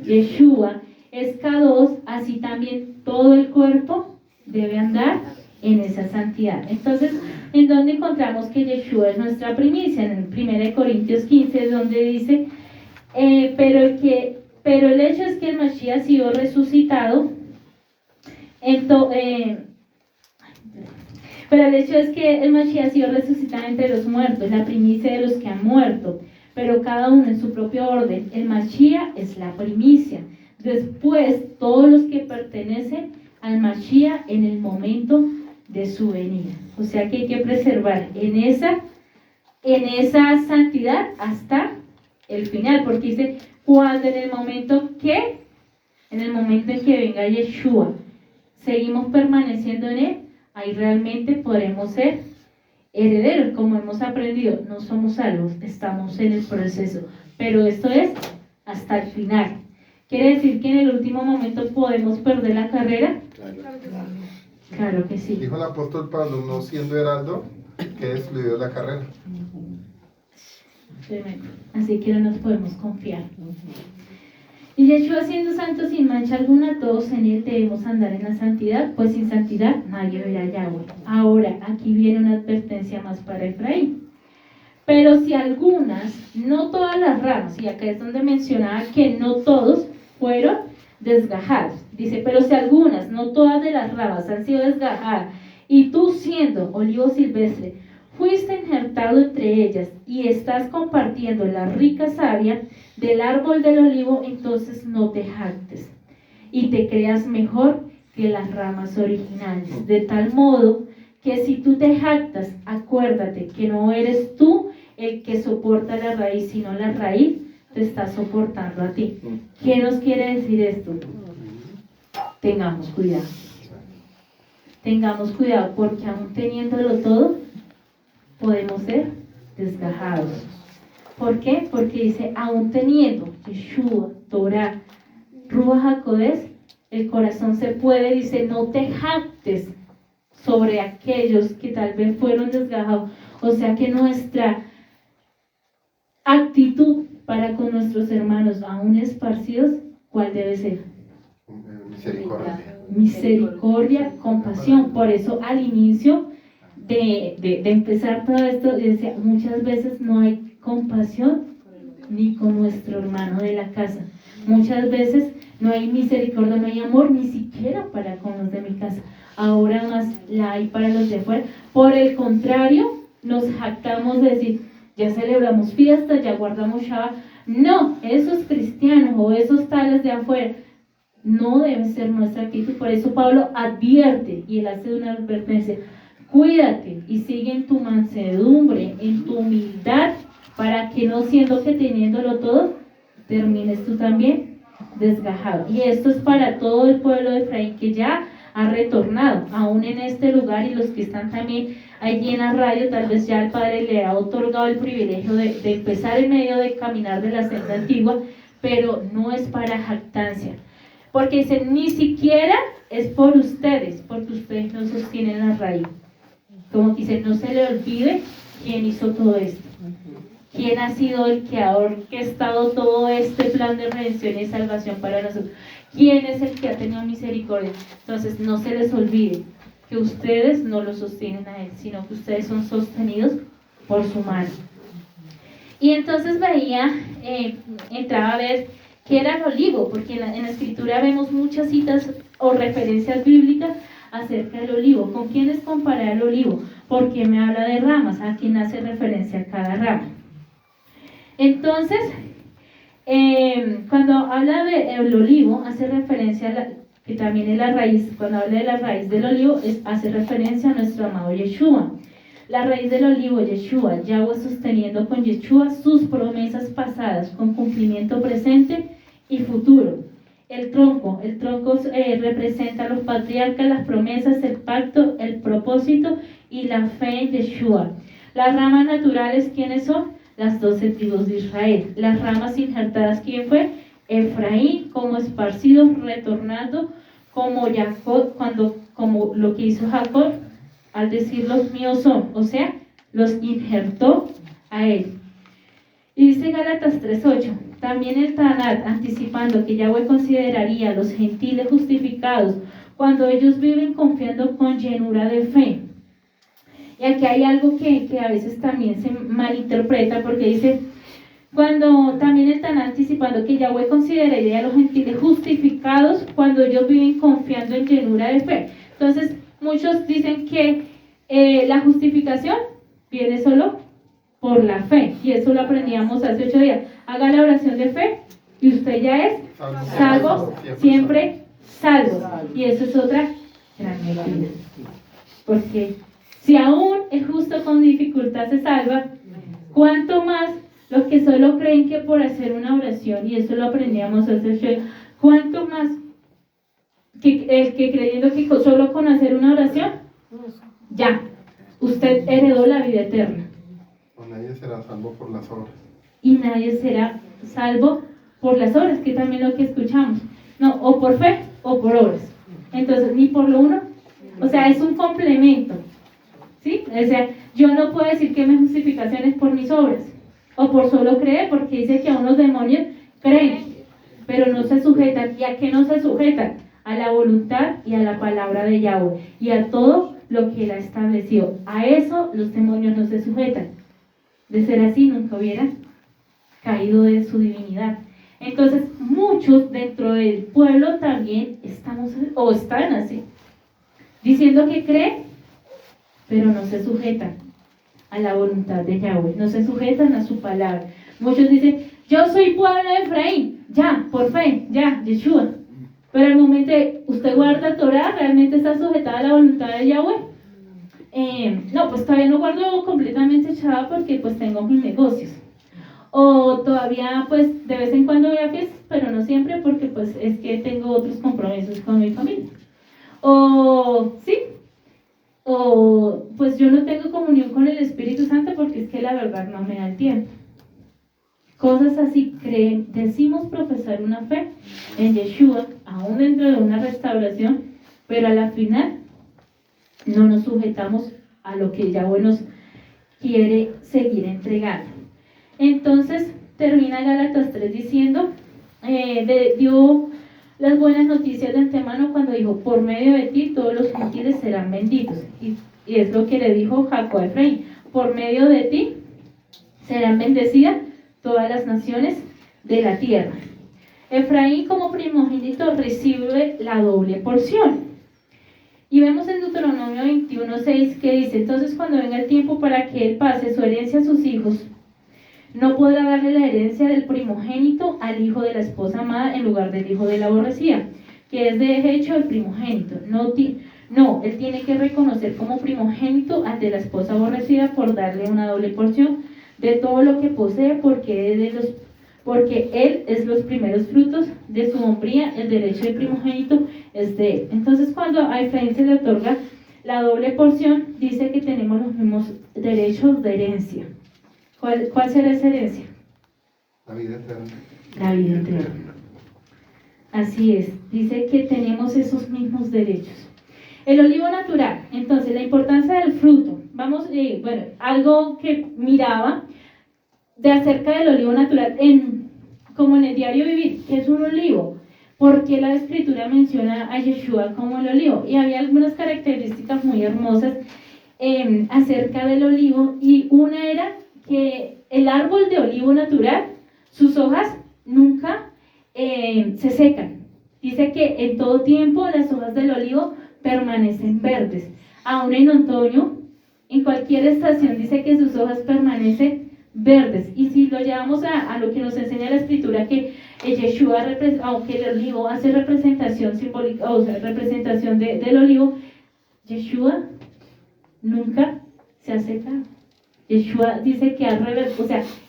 Yeshua es K2, así también todo el cuerpo debe andar en esa santidad. Entonces, ¿en dónde encontramos que Yeshua es nuestra primicia? En 1 Corintios 15, donde dice, pero el hecho es que el Mashiach ha sido resucitado, pero el hecho es que el Mashiach ha sido resucitado entre los muertos, la primicia de los que han muerto, pero cada uno en su propio orden. El Mashiach es la primicia. Después, todos los que pertenecen al Mashiach en el momento de su venida. O sea que hay que preservar en esa santidad hasta el final, porque dice, cuando en el momento en que venga Yeshua, seguimos permaneciendo en él, ahí realmente podremos ser herederos, como hemos aprendido. No somos salvos, estamos en el proceso, pero esto es hasta el final. ¿Quiere decir que en el último momento podemos perder la carrera? Claro que sí. Dijo el apóstol Pablo, no siendo heraldo, que excluyó la carrera. Tremendo. Así que no nos podemos confiar. Y Yeshua siendo santo sin mancha alguna, todos en él debemos andar en la santidad, pues sin santidad nadie verá a Yahweh. Ahora, aquí viene una advertencia más para Efraín. Pero si algunas, no todas las ramas, y acá es donde mencionaba que no todos fueron desgajados. Dice, pero si algunas, no todas de las ramas han sido desgajadas, y tú siendo olivo silvestre, fuiste injertado entre ellas y estás compartiendo la rica savia del árbol del olivo, entonces no te jactes y te creas mejor que las ramas originales. De tal modo que si tú te jactas, acuérdate que no eres tú el que soporta la raíz, sino la raíz te está soportando a ti. ¿Qué nos quiere decir esto? Tengamos cuidado. Tengamos cuidado, porque aún teniéndolo todo, podemos ser desgajados. ¿Por qué? Porque dice, aún teniendo Yeshua, Torah, Ruach HaKodesh, el corazón se puede, dice, no te jactes sobre aquellos que tal vez fueron desgajados. O sea que nuestra actitud para con nuestros hermanos aún esparcidos, ¿cuál debe ser? Misericordia, compasión. Por eso al inicio de empezar todo esto, decía, muchas veces no hay compasión ni con nuestro hermano de la casa. Muchas veces no hay misericordia, no hay amor ni siquiera para con los de mi casa. Ahora más la hay para los de afuera. Por el contrario, nos jactamos de decir, ya celebramos fiestas, ya guardamos Shabbat. No, esos cristianos o esos tales de afuera no debe ser nuestra actitud. Por eso Pablo advierte y él hace una advertencia: cuídate y sigue en tu mansedumbre, en tu humildad, para que no siendo que teniéndolo todo, termines tú también desgajado. Y esto es para todo el pueblo de Efraín que ya ha retornado, aún en este lugar, y los que están también allí en la radio, tal vez ya el Padre le ha otorgado el privilegio de empezar en medio de caminar de la senda antigua, pero no es para jactancia, porque dice, ni siquiera es por ustedes, porque ustedes no sostienen la raíz. Como que dice, no se le olvide quién hizo todo esto, quién ha sido el que ha orquestado todo este plan de redención y salvación para nosotros, quién es el que ha tenido misericordia. Entonces no se les olvide que ustedes no lo sostienen a él, sino que ustedes son sostenidos por su mano. Y entonces entraba a ver qué era el olivo, porque en la escritura vemos muchas citas o referencias bíblicas acerca del olivo. ¿Con quién es comparar el olivo? Porque me habla de ramas, a quién hace referencia a cada rama. Entonces, cuando habla del olivo, hace referencia que también es la raíz. Cuando habla de la raíz del olivo, hace referencia a nuestro amado Yeshua. La raíz del olivo, Yeshua, Yahweh sosteniendo con Yeshua sus promesas pasadas, con cumplimiento presente y futuro. El tronco representa a los patriarcas, las promesas, el pacto, el propósito y la fe en Yeshua. Las ramas naturales, ¿quiénes son? Las 12 tribus de Israel. Las ramas injertadas, ¿quién fue? Efraín, como esparcidos, retornando, como Jacob, como lo que hizo Jacob, al decir los míos son, o sea, los injertó a él. Y dice Gálatas 3:8, también el Tanat, anticipando que Yahweh consideraría a los gentiles justificados cuando ellos viven confiando con llenura de fe. Y aquí hay algo que a veces también se malinterpreta, porque dice, cuando también están anticipando que Yahweh consideraría a los gentiles justificados cuando ellos viven confiando en llenura de fe. Entonces, muchos dicen que la justificación viene solo por la fe, y eso lo aprendíamos hace 8 días. Haga la oración de fe y usted ya es salvo, siempre salvo. Y eso es otra gran mentira, porque si aún el justo con dificultad se salva, ¿cuánto más los que solo creen que por hacer una oración, y eso lo aprendíamos hace 8 días, cuánto más que el que creyendo que solo con hacer una oración, ya, usted heredó la vida eterna? Nadie será salvo por las obras. Y nadie será salvo por las obras, que también lo que escuchamos. No, o por fe o por obras. Entonces, ni por lo uno, o sea, es un complemento. ¿Sí? O sea, yo no puedo decir que mi justificación es por mis obras, o por solo creer, porque dice que aún los demonios creen, pero no se sujetan. ¿Y a qué no se sujetan? A la voluntad y a la palabra de Yahweh, y a todo lo que Él ha establecido. A eso los demonios no se sujetan. De ser así, nunca hubieran caído de su divinidad. Entonces, muchos dentro del pueblo también están así, diciendo que creen, pero no se sujetan a la voluntad de Yahweh, no se sujetan a su palabra. Muchos dicen, yo soy pueblo de Efraín, ya, por fe, ya, Yeshua. Pero al momento de usted guarda Torah, ¿realmente está sujetada a la voluntad de Yahweh? No, pues todavía no guardo completamente Shabbat porque pues tengo mis negocios. O todavía pues de vez en cuando voy a fiestas, pero no siempre, porque pues es que tengo otros compromisos con mi familia. O sí, o pues yo no tengo comunión con el Espíritu Santo porque es que la verdad no me da el tiempo. Cosas así, decimos profesar una fe en Yeshua, aún dentro de una restauración, pero a la final no nos sujetamos a lo que Yahweh nos quiere seguir entregando. Entonces termina Gálatas 3 diciendo, dio las buenas noticias de antemano cuando dijo, por medio de ti todos los gentiles serán benditos. Y es lo que le dijo Jacob a Efraín, por medio de ti serán bendecidas todas las naciones de la tierra. Efraín como primogénito recibe la doble porción. Y vemos en Deuteronomio 21:6 que dice, entonces cuando venga el tiempo para que él pase su herencia a sus hijos, No podrá darle la herencia del primogénito al hijo de la esposa amada en lugar del hijo de la aborrecida, que es de hecho el primogénito. No, él tiene que reconocer como primogénito al de la esposa aborrecida por darle una doble porción de todo lo que posee, porque él es los primeros frutos de su hombría, el derecho de primogénito es de él. Entonces, cuando a Efraín se le otorga la doble porción, dice que tenemos los mismos derechos de herencia. ¿Cuál será esa herencia? La vida eterna. La vida eterna. Así es, dice que tenemos esos mismos derechos. El olivo natural, entonces la importancia del fruto. Vamos, algo que miraba de acerca del olivo natural, como en el diario vivir, que es un olivo. ¿Por qué la escritura menciona a Yeshua como el olivo? Y había algunas características muy hermosas acerca del olivo, y una era que el árbol de olivo natural, sus hojas nunca se secan. Dice que en todo tiempo las hojas del olivo permanecen verdes. Aún en otoño, en cualquier estación, dice que sus hojas permanecen verdes. Y si lo llevamos a lo que nos enseña la escritura, que Yeshua, aunque el olivo hace representación simbólica, o sea, representación del olivo, Yeshua nunca se ha secado. Yeshua dice que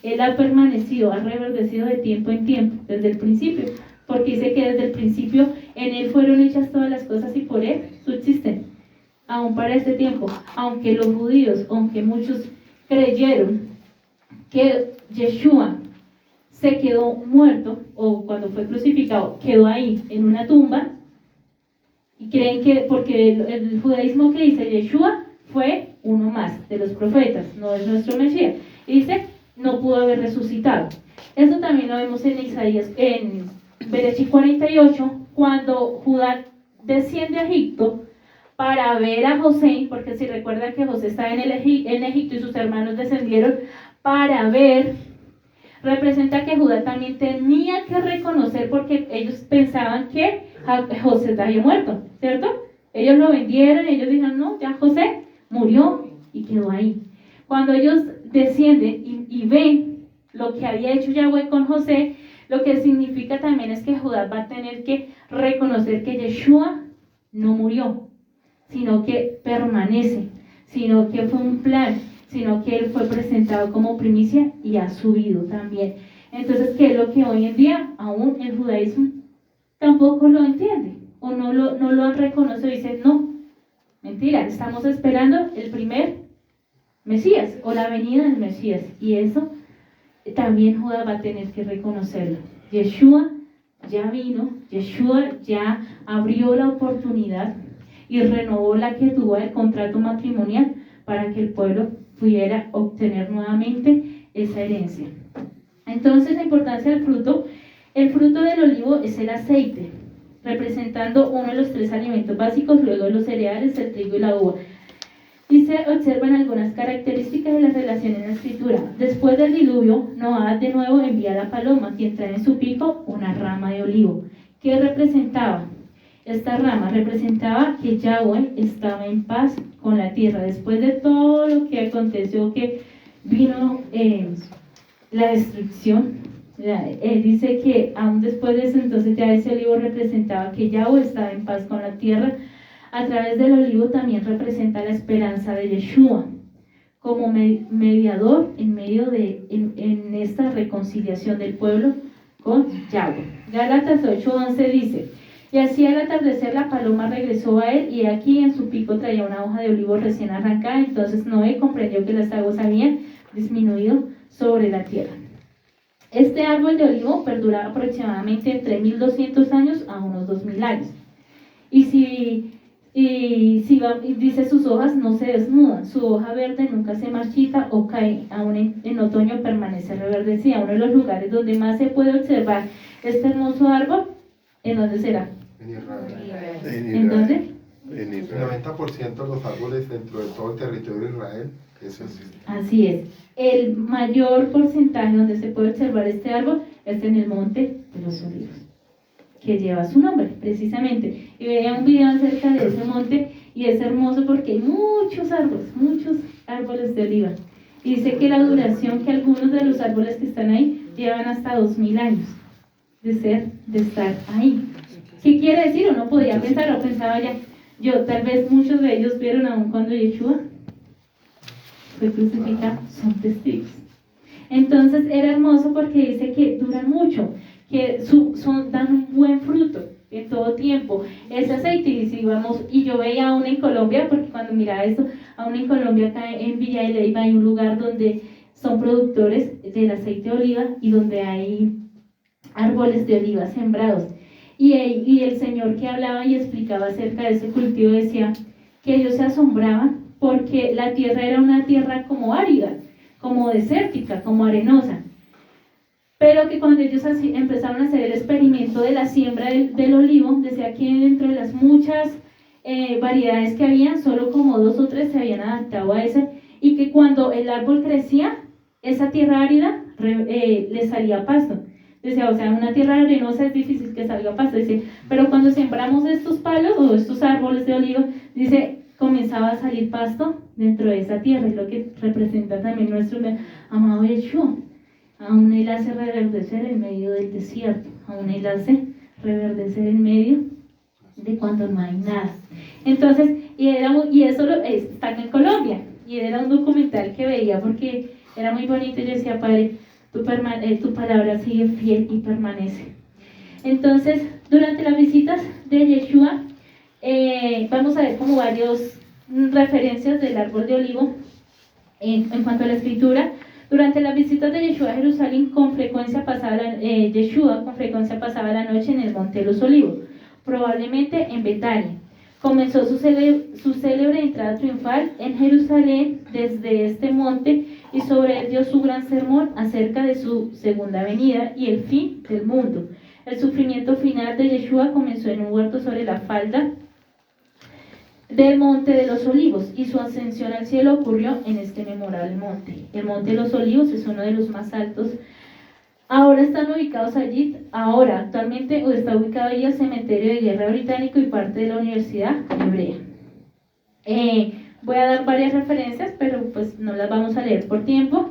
él ha permanecido, ha reverdecido de tiempo en tiempo, desde el principio, porque dice que desde el principio en él fueron hechas todas las cosas y por él subsisten, aún para este tiempo. Aunque los judíos, aunque muchos creyeron que Yeshua se quedó muerto, o cuando fue crucificado, quedó ahí en una tumba, y creen que, porque el judaísmo que dice Yeshua fue uno más de los profetas, no es nuestro Mesías, y dice, no pudo haber resucitado. Eso también lo vemos en Isaías, en Bereshit 48, cuando Judá desciende a Egipto para ver a José, porque si recuerdan que José estaba en Egipto y sus hermanos descendieron para ver, representa que Judá también tenía que reconocer, porque ellos pensaban que José había muerto, ¿cierto? Ellos lo vendieron, ellos dijeron, no, ya José murió y quedó ahí. Cuando ellos descienden y ven lo que había hecho Yahweh con José, lo que significa también es que Judá va a tener que reconocer que Yeshua no murió, sino que permanece, sino que fue un plan, sino que él fue presentado como primicia y ha subido también. Entonces, ¿qué es lo que hoy en día aún el judaísmo tampoco lo entiende? O no lo han reconocido y dicen, no, mentira, estamos esperando el primer Mesías o la venida del Mesías, y eso también Judá va a tener que reconocerlo. Yeshua ya vino, Yeshua ya abrió la oportunidad y renovó la que tuvo el contrato matrimonial para que el pueblo pudiera obtener nuevamente esa herencia. Entonces, la importancia del fruto. El fruto del olivo es el aceite, representando uno de los tres alimentos básicos, luego los cereales, el trigo y la uva. Y se observan algunas características de la relación en la escritura. Después del diluvio, Noah de nuevo envía a la paloma, quien trae en su pico una rama de olivo. ¿Qué representaba? Esta rama representaba que Yahweh estaba en paz con la tierra. Después de todo lo que aconteció, que vino la destrucción, dice que aún después de eso, entonces ya ese olivo representaba que Yahweh estaba en paz con la tierra. A través del olivo también representa la esperanza de Yeshua como mediador en medio de en esta reconciliación del pueblo con Yahweh. Gálatas 8:11 dice: y así al atardecer la paloma regresó a él, y aquí en su pico traía una hoja de olivo recién arrancada. Entonces Noé comprendió que las aguas habían disminuido sobre la tierra. Este árbol de olivo perduraba aproximadamente entre 1200 años a unos 2000 años. Y dice, sus hojas no se desnudan, su hoja verde nunca se marchita o cae, aún en otoño permanece reverdecida. Uno de los lugares donde más se puede observar este hermoso árbol, ¿en dónde será? En Israel. ¿En dónde? En Israel. 90% de los árboles dentro de todo el territorio de Israel es así. Así es. El mayor porcentaje donde se puede observar este árbol es en el monte de los olivos, que lleva su nombre precisamente. Y veía un video acerca de ese monte y es hermoso porque hay muchos árboles de oliva. Y dice que la duración que algunos de los árboles que están ahí llevan hasta 2000 años de estar ahí. ¿Qué quiere decir? Uno podía pensar, o pensaba ya, tal vez muchos de ellos vieron aún cuando Yeshua fue crucificado, son testigos. Entonces era hermoso porque dice que duran mucho, que dan un buen fruto en todo tiempo. Ese aceite, y yo veía aún en Colombia, porque cuando miraba esto, aún en Colombia, acá en Villa de Leyva, hay un lugar donde son productores del aceite de oliva y donde hay árboles de oliva sembrados. Y el Señor que hablaba y explicaba acerca de ese cultivo decía que ellos se asombraban porque la tierra era una tierra como árida, como desértica, como arenosa. Pero que cuando ellos empezaron a hacer el experimento de la siembra del olivo, decía que dentro de las muchas variedades que había, solo como 2 o 3 se habían adaptado a ese, y que cuando el árbol crecía, esa tierra árida le salía pasto. Decía, o sea, una tierra arenosa es difícil que salga pasto, dice, pero cuando sembramos estos palos o estos árboles de olivo, dice, comenzaba a salir pasto dentro de esa tierra, es lo que representa también nuestro amado Yeshua. Aún Él hace reverdecer en medio del desierto, aún Él hace reverdecer en medio de cuando no hay nada. Entonces, y eso está acá en Colombia, y era un documental que veía porque era muy bonito, y yo decía, Padre, tu palabra sigue fiel y permanece. Entonces, durante las visitas de Yeshua, vamos a ver como varias referencias del árbol de olivo en cuanto a la escritura. Durante las visitas de Yeshua a Jerusalén, Yeshua con frecuencia pasaba la noche en el Monte de los Olivos, probablemente en Betania. Comenzó su célebre entrada triunfal en Jerusalén desde este monte, y sobre él dio su gran sermón acerca de su segunda venida y el fin del mundo. El sufrimiento final de Yeshua comenzó en un huerto sobre la falda del Monte de los Olivos, y su ascensión al cielo ocurrió en este memorable monte. El Monte de los Olivos es uno de los más altos. Ahora están ubicados allí, actualmente está ubicado allí el cementerio de guerra británico y parte de la Universidad Hebrea. Voy a dar varias referencias, pero pues no las vamos a leer por tiempo,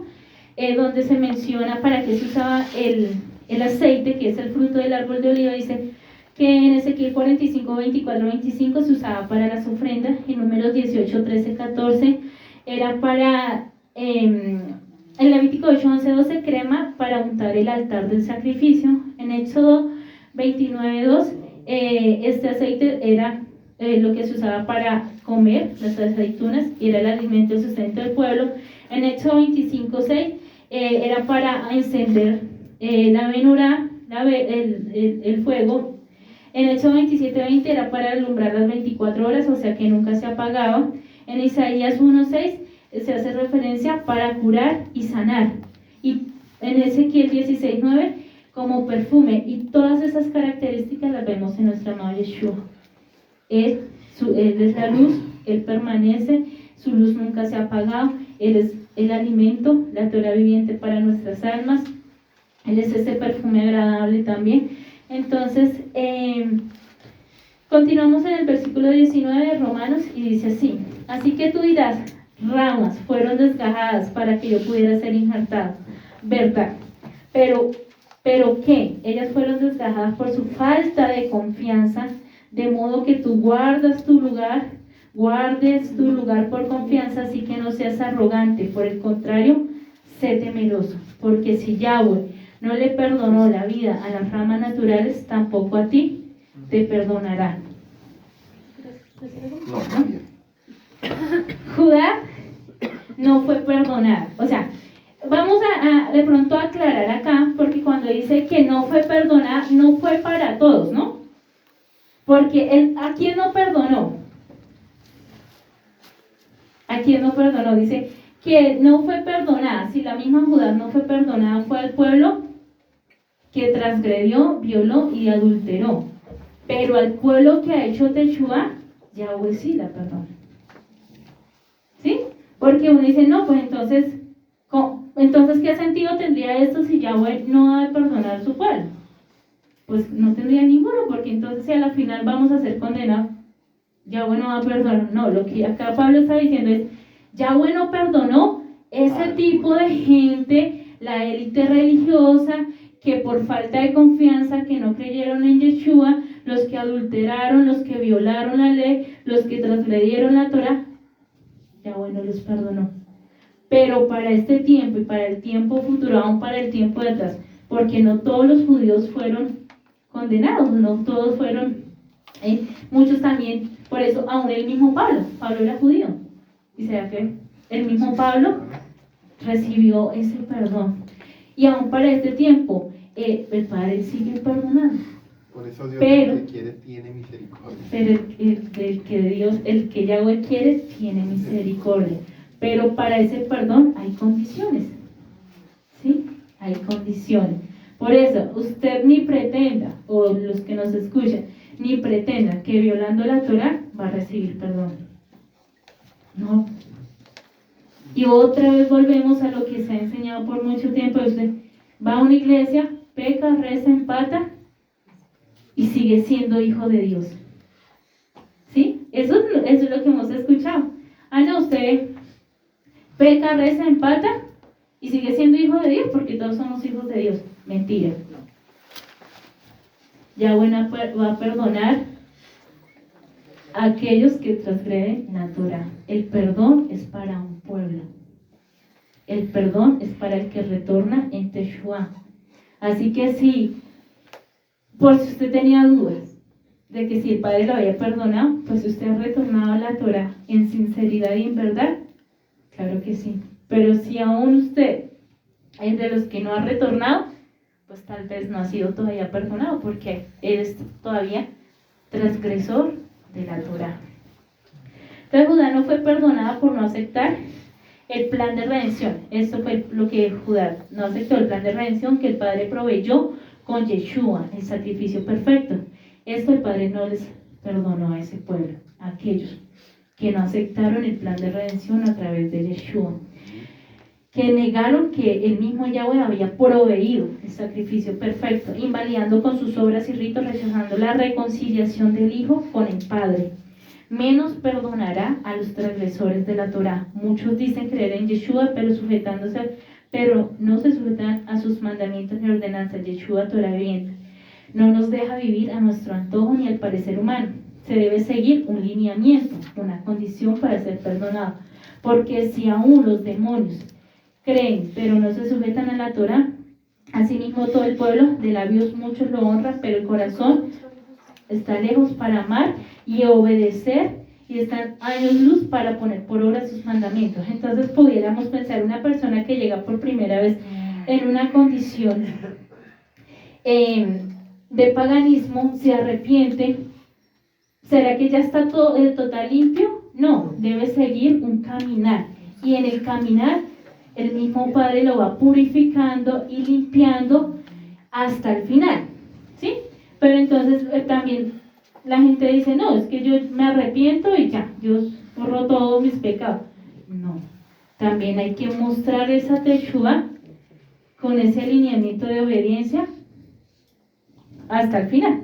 donde se menciona para qué se usaba el aceite, que es el fruto del árbol de oliva. Dice que en Ezequiel 45, 24, 25 se usaba para las ofrendas, en Números 18, 13, 14 era para, en Levítico 8, 11, 12 crema para untar el altar del sacrificio, en Éxodo 29, 2 este aceite era lo que se usaba para comer, las aceitunas, y era el alimento, el sustento del pueblo. En Éxodo 25, 6 era para encender la menurá, el fuego. En Éxodo 27, 20 era para alumbrar las 24 horas, o sea que nunca se apagaba. En Isaías 1, 6 se hace referencia para curar y sanar. Y en Ezequiel 16, 9 como perfume. Y todas esas características las vemos en nuestro amado Yeshua. Él es la luz, Él permanece, su luz nunca se ha apagado, Él es el alimento, la Torah viviente para nuestras almas, Él es ese perfume agradable también. Entonces, continuamos en el versículo 19 de Romanos y dice así: así que tú dirás, ramas fueron desgajadas para que yo pudiera ser injertado, ¿verdad? Pero ¿qué? Ellas fueron desgajadas por su falta de confianza, de modo que tú guardes tu lugar por confianza, así que no seas arrogante, por el contrario, sé temeroso, porque si Yahweh no le perdonó la vida a las ramas naturales, tampoco a ti te perdonará. Judá no fue perdonada. O sea, vamos a de pronto aclarar acá, porque cuando dice que no fue perdonada, no fue para todos, ¿no? Porque ¿a quién no perdonó? ¿A quién no perdonó? Dice que no fue perdonada. Si la misma Judá no fue perdonada, fue al pueblo que transgredió, violó y adulteró. Pero al pueblo que ha hecho Teshuvá, Yahweh sí la perdona. ¿Sí? Porque uno dice, no, pues entonces ¿qué sentido tendría esto si Yahweh no ha de perdonar a su pueblo? Pues no tendría ninguno, porque entonces si a la final vamos a ser condenados, Yahweh no va a perdonar. No, lo que acá Pablo está diciendo es, Yahweh no perdonó Ese tipo de gente, la élite religiosa, que por falta de confianza, que no creyeron en Yeshua, los que adulteraron, los que violaron la ley, los que transgredieron la Torah, Yahweh no les perdonó. Pero para este tiempo y para el tiempo futuro, aún para el tiempo de atrás, porque no todos los judíos fueron condenados, no todos fueron, muchos también, por eso aún el mismo Pablo era judío, y será que el mismo Pablo recibió ese perdón, y aún para este tiempo, el Padre sigue perdonando. Por eso Dios, Pero, el que quiere tiene misericordia. Pero el que Yahweh quiere, tiene misericordia. Pero para ese perdón hay condiciones. ¿Sí? Hay condiciones. Por eso, usted ni pretenda, o los que nos escuchan, ni pretendan que violando la Torah va a recibir perdón. No. Y otra vez volvemos a lo que se ha enseñado por mucho tiempo. Usted va a una iglesia, peca, reza, empata, y sigue siendo hijo de Dios. ¿Sí? Eso es lo que hemos escuchado. No, usted peca, reza, empata y sigue siendo hijo de Dios porque todos somos hijos de Dios. Mentira. Yahweh va a perdonar a aquellos que transgreden la Torah. El perdón es para un pueblo. El perdón es para el que retorna en Teshua. Así que sí, por si usted tenía dudas de que si el Padre lo había perdonado, pues si usted ha retornado a la Torah en sinceridad y en verdad, claro que sí. Pero si aún usted es de los que no ha retornado, pues tal vez no ha sido todavía perdonado, porque él es todavía transgresor de la Torah. Entonces Judá no fue perdonada por no aceptar el plan de redención. Esto fue lo que Judá no aceptó, el plan de redención que el Padre proveyó con Yeshua, el sacrificio perfecto. Esto el Padre no les perdonó a ese pueblo, a aquellos que no aceptaron el plan de redención a través de Yeshua, que negaron que el mismo Yahweh había proveído el sacrificio perfecto, invalidando con sus obras y ritos, rechazando la reconciliación del Hijo con el Padre. Menos perdonará a los transgresores de la Torah. Muchos dicen creer en Yeshua, pero no se sujetan a sus mandamientos ni ordenanzas. Yeshua, Torah viviente, no nos deja vivir a nuestro antojo ni al parecer humano. Se debe seguir un lineamiento, una condición para ser perdonado. Porque si aún los demonios creen, pero no se sujetan a la Torah, asimismo todo el pueblo, de labios muchos lo honra, pero el corazón está lejos para amar y obedecer, y están años luz para poner por obra sus mandamientos. Entonces pudiéramos pensar, una persona que llega por primera vez en una condición de paganismo, se arrepiente, ¿será que ya está todo total limpio? No, debe seguir un caminar, y en el caminar el mismo Padre lo va purificando y limpiando hasta el final, ¿sí? Pero entonces también la gente dice, no, es que yo me arrepiento y ya, Dios borró todos mis pecados. No, también hay que mostrar esa Teshuvah con ese alineamiento de obediencia hasta el final.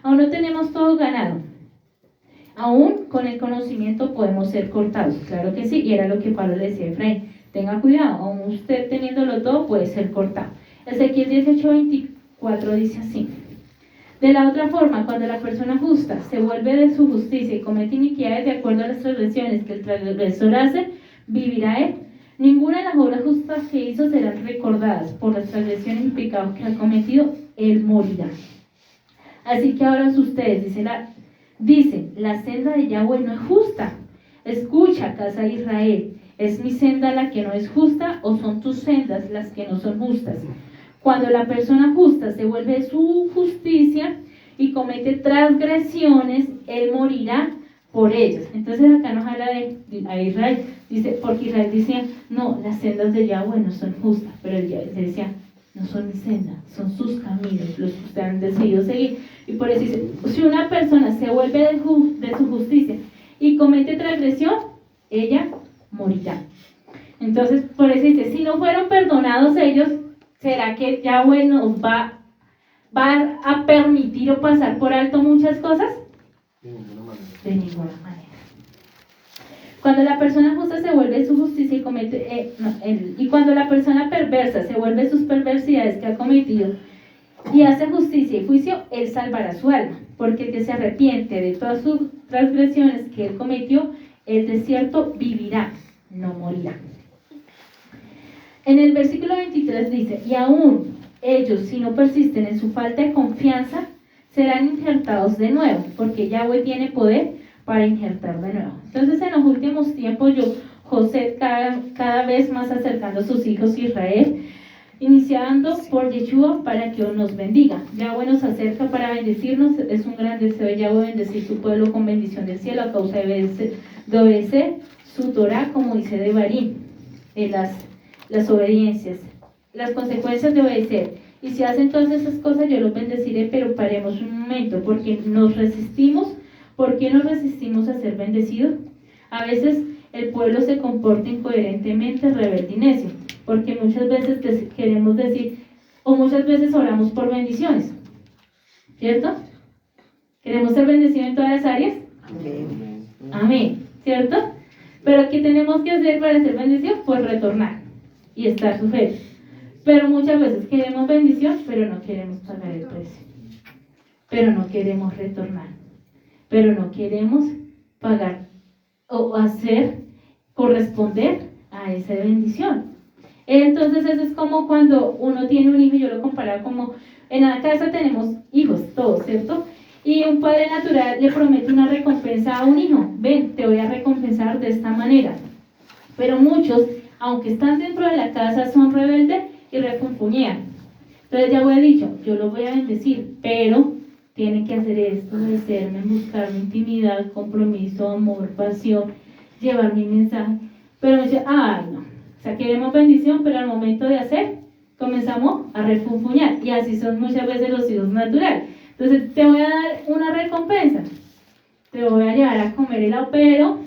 Aún no tenemos todo ganado. Aún con el conocimiento podemos ser cortados, claro que sí, y era lo que Pablo le decía a Efraín. Tenga cuidado, aún usted teniéndolo todo puede ser cortado. Ezequiel 18:24 dice así: de la otra forma, cuando la persona justa se vuelve de su justicia y comete iniquidades de acuerdo a las transgresiones que el transgresor hace, vivirá él. Ninguna de las obras justas que hizo serán recordadas. Por las transgresiones y pecados que ha cometido, él morirá. Así que ahora ustedes, dicen, la senda de Yahweh no es justa. Escucha, casa de Israel, ¿es mi senda la que no es justa o son tus sendas las que no son justas? Cuando la persona justa se vuelve su justicia y comete transgresiones, él morirá por ellas. Entonces acá nos habla a Israel, dice, porque Israel decía, no, las sendas de Yahweh no son justas, pero él decía, no son mis sendas, son sus caminos, los que ustedes han decidido seguir. Y por eso dice, si una persona se vuelve de su justicia y comete transgresión, ella morirá. Entonces, por eso dice, si no fueron perdonados ellos, ¿será que Yahweh nos va a permitir o pasar por alto muchas cosas? De ninguna manera. De ninguna manera. Cuando la persona justa se vuelve de su justicia y comete y cuando la persona perversa se vuelve de sus perversidades que ha cometido y hace justicia y juicio, él salvará su alma, porque el que se arrepiente de todas sus transgresiones que él cometió, el de cierto vivirá, no morirá. En el versículo 23 dice, y aún ellos, si no persisten en su falta de confianza, serán injertados de nuevo, porque Yahweh tiene poder para injertar de nuevo. Entonces, en los últimos tiempos, José cada vez más acercando a sus hijos Israel, iniciando por Yeshua para que nos bendiga. Yahweh nos acerca para bendecirnos. Es un gran deseo de Yahweh bendecir su pueblo con bendición del cielo a causa de obedecer su Torah, como dice Devarim, las obediencias, las consecuencias de obedecer. Y si hacen todas esas cosas, yo los bendeciré, pero paremos un momento, porque nos resistimos. ¿Por qué nos resistimos a ser bendecidos? A veces el pueblo se comporta incoherentemente, rebelde y necio, porque muchas veces queremos decir, o muchas veces oramos por bendiciones, ¿cierto? ¿Queremos ser bendecidos en todas las áreas? Amén. Amén, ¿cierto? Pero ¿qué tenemos que hacer para ser bendecidos? Pues retornar y estar sujetos. Pero muchas veces queremos bendición, pero no queremos pagar el precio. Pero no queremos retornar. Pero no queremos pagar o corresponder a esa bendición. Entonces eso es como cuando uno tiene un hijo, yo lo comparo como, en la casa tenemos hijos, todos, ¿cierto? Y un padre natural le promete una recompensa a un hijo, ven, te voy a recompensar de esta manera. Pero muchos, aunque están dentro de la casa, son rebeldes y refunfuñean. Entonces ya he dicho, yo los voy a bendecir, pero tienen que hacer esto, obedecerme, buscar mi intimidad, compromiso, amor, pasión, llevar mi mensaje. Pero me dice, ay no, o sea, queremos bendición, pero al momento de hacer, comenzamos a refunfuñar. Y así son muchas veces los hijos naturales. Entonces, te voy a dar una recompensa, te voy a llevar a comer helado, pero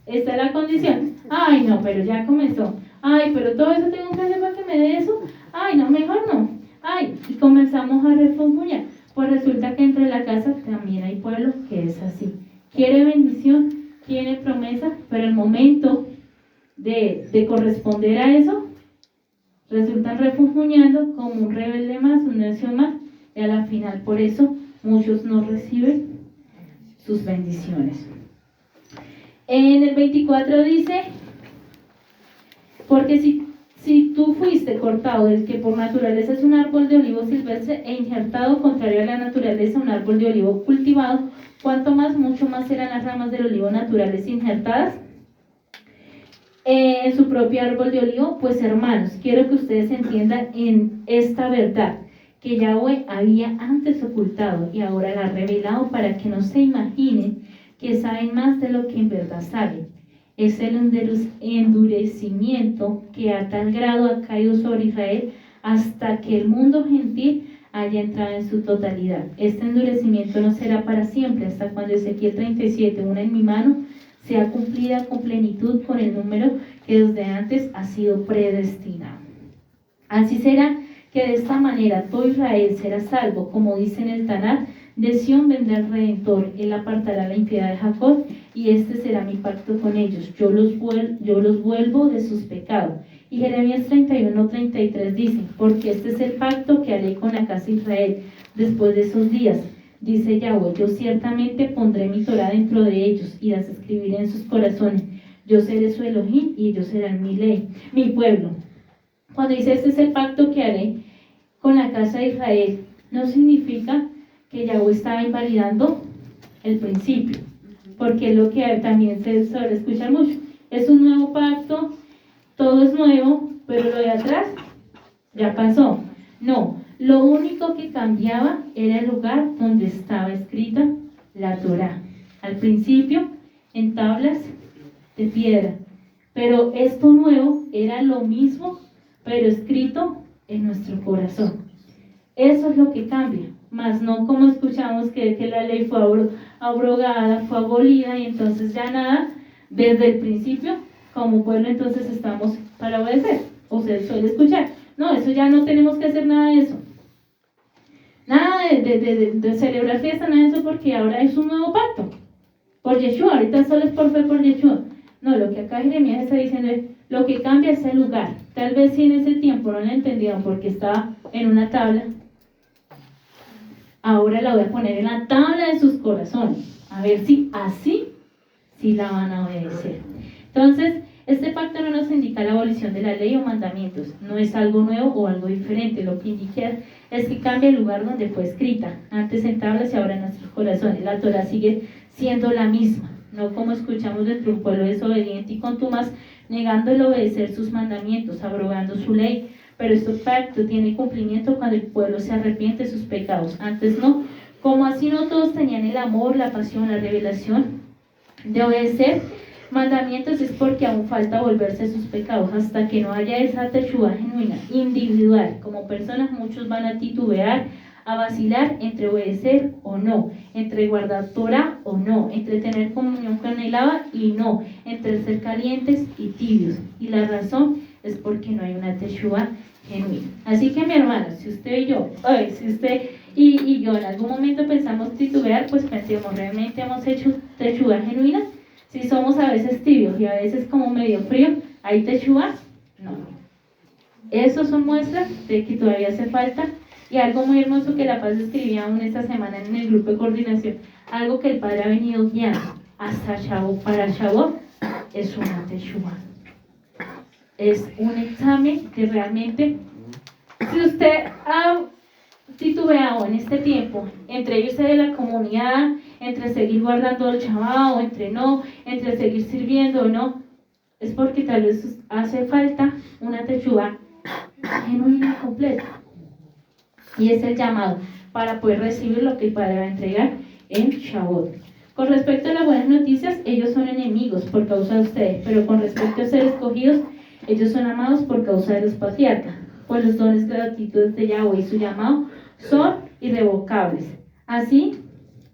esta es la condición. Ay no, pero ya comenzó. Ay, pero todo eso tengo que hacer para que me dé eso. Ay no, mejor no. Ay, y comenzamos a refunfuñar. Pues resulta que entre la casa también hay pueblo que es así. Quiere bendición, quiere promesa, pero el momento de corresponder a eso, resultan refunfuñando como un rebelde más, un necio más, y a la final por eso muchos no reciben sus bendiciones. En el 24 dice, porque si tú fuiste cortado del que por naturaleza es un árbol de olivo silvestre e injertado contrario a la naturaleza un árbol de olivo cultivado, ¿cuánto más, mucho más serán las ramas del olivo naturales injertadas en su propio árbol de olivo? Pues hermanos, quiero que ustedes entiendan en esta verdad que Yahweh había antes ocultado y ahora la ha revelado para que no se imaginen que saben más de lo que en verdad saben. Es el endurecimiento que a tal grado ha caído sobre Israel hasta que el mundo gentil haya entrado en su totalidad. Este endurecimiento no será para siempre, hasta cuando Ezequiel 37, una en mi mano, sea cumplida con plenitud con el número que desde antes ha sido predestinado. Así será que de esta manera todo Israel será salvo, como dice en el Tanakh, de Sión vendrá el Redentor, él apartará la impiedad de Jacob, y este será mi pacto con ellos, yo los vuelvo de sus pecados. Y Jeremías 31:33 dice, porque este es el pacto que haré con la casa de Israel después de esos días, dice Yahweh, yo ciertamente pondré mi Torah dentro de ellos y las escribiré en sus corazones, yo seré su Elohim y ellos serán mi ley, mi pueblo. Cuando dice este es el pacto que haré con la casa de Israel, no significa que Yahweh estaba invalidando el principio, porque es lo que también se suele escuchar mucho, es un nuevo pacto, todo es nuevo, pero lo de atrás ya pasó. No, lo único que cambiaba era el lugar donde estaba escrita la Torah, al principio en tablas de piedra, pero esto nuevo era lo mismo, pero escrito en nuestro corazón. Eso es lo que cambia, más no como escuchamos que la ley fue abrogada, fue abolida y entonces ya nada, desde el principio como pueblo entonces estamos para obedecer, o se suele escuchar, no, eso ya no tenemos que hacer nada de eso, nada de celebrar fiesta, nada de eso porque ahora es un nuevo pacto, por Yeshua, ahorita solo es por fe por Yeshua, No, lo que acá Jeremías está diciendo es, lo que cambia es el lugar. Tal vez si en ese tiempo no lo entendieron porque estaba en una tabla, ahora la voy a poner en la tabla de sus corazones. A ver si así sí la van a obedecer. Entonces, este pacto no nos indica la abolición de la ley o mandamientos. No es algo nuevo o algo diferente. Lo que indica es que cambia el lugar donde fue escrita. Antes en tablas y ahora en nuestros corazones. La Torá sigue siendo la misma. No como escuchamos dentro de un pueblo desobediente y contumaz, negando el obedecer sus mandamientos, abrogando su ley. Pero este pacto tiene cumplimiento cuando el pueblo se arrepiente de sus pecados. Antes no. Como así no todos tenían el amor, la pasión, la revelación de obedecer mandamientos, es porque aún falta volverse a sus pecados. Hasta que no haya esa teshuva genuina, individual, como personas, muchos van a titubear, a vacilar entre obedecer o no, entre guardar Torah o no, entre tener comunión con el Abba y no, entre ser calientes y tibios. Y la razón es porque no hay una teshuva genuina. Así que, mi hermano, si usted y yo, si usted y yo en algún momento pensamos titubear, pues pensemos, ¿realmente hemos hecho teshuva genuina? Si somos a veces tibios y a veces como medio frío, ¿hay teshuva? No. Eso son muestras de que todavía hace falta. Y algo muy hermoso que La Paz escribía aún esta semana en el grupo de coordinación, algo que el Padre ha venido guiando hasta Shavuot, para Shavuot, es una teshuva. Es un examen que realmente, si usted ha titubeado en este tiempo, entre irse de la comunidad, entre seguir guardando el Shabbat o entre no, entre seguir sirviendo o no, es porque tal vez hace falta una teshuva genuina y completa. Y es el llamado para poder recibir lo que el Padre va a entregar en Shavuot. Con respecto a las buenas noticias, ellos son enemigos por causa de ustedes, pero con respecto a ser escogidos, ellos son amados por causa de los patriarcas, pues los dones gratuitos de Yahweh y su llamado son irrevocables. Así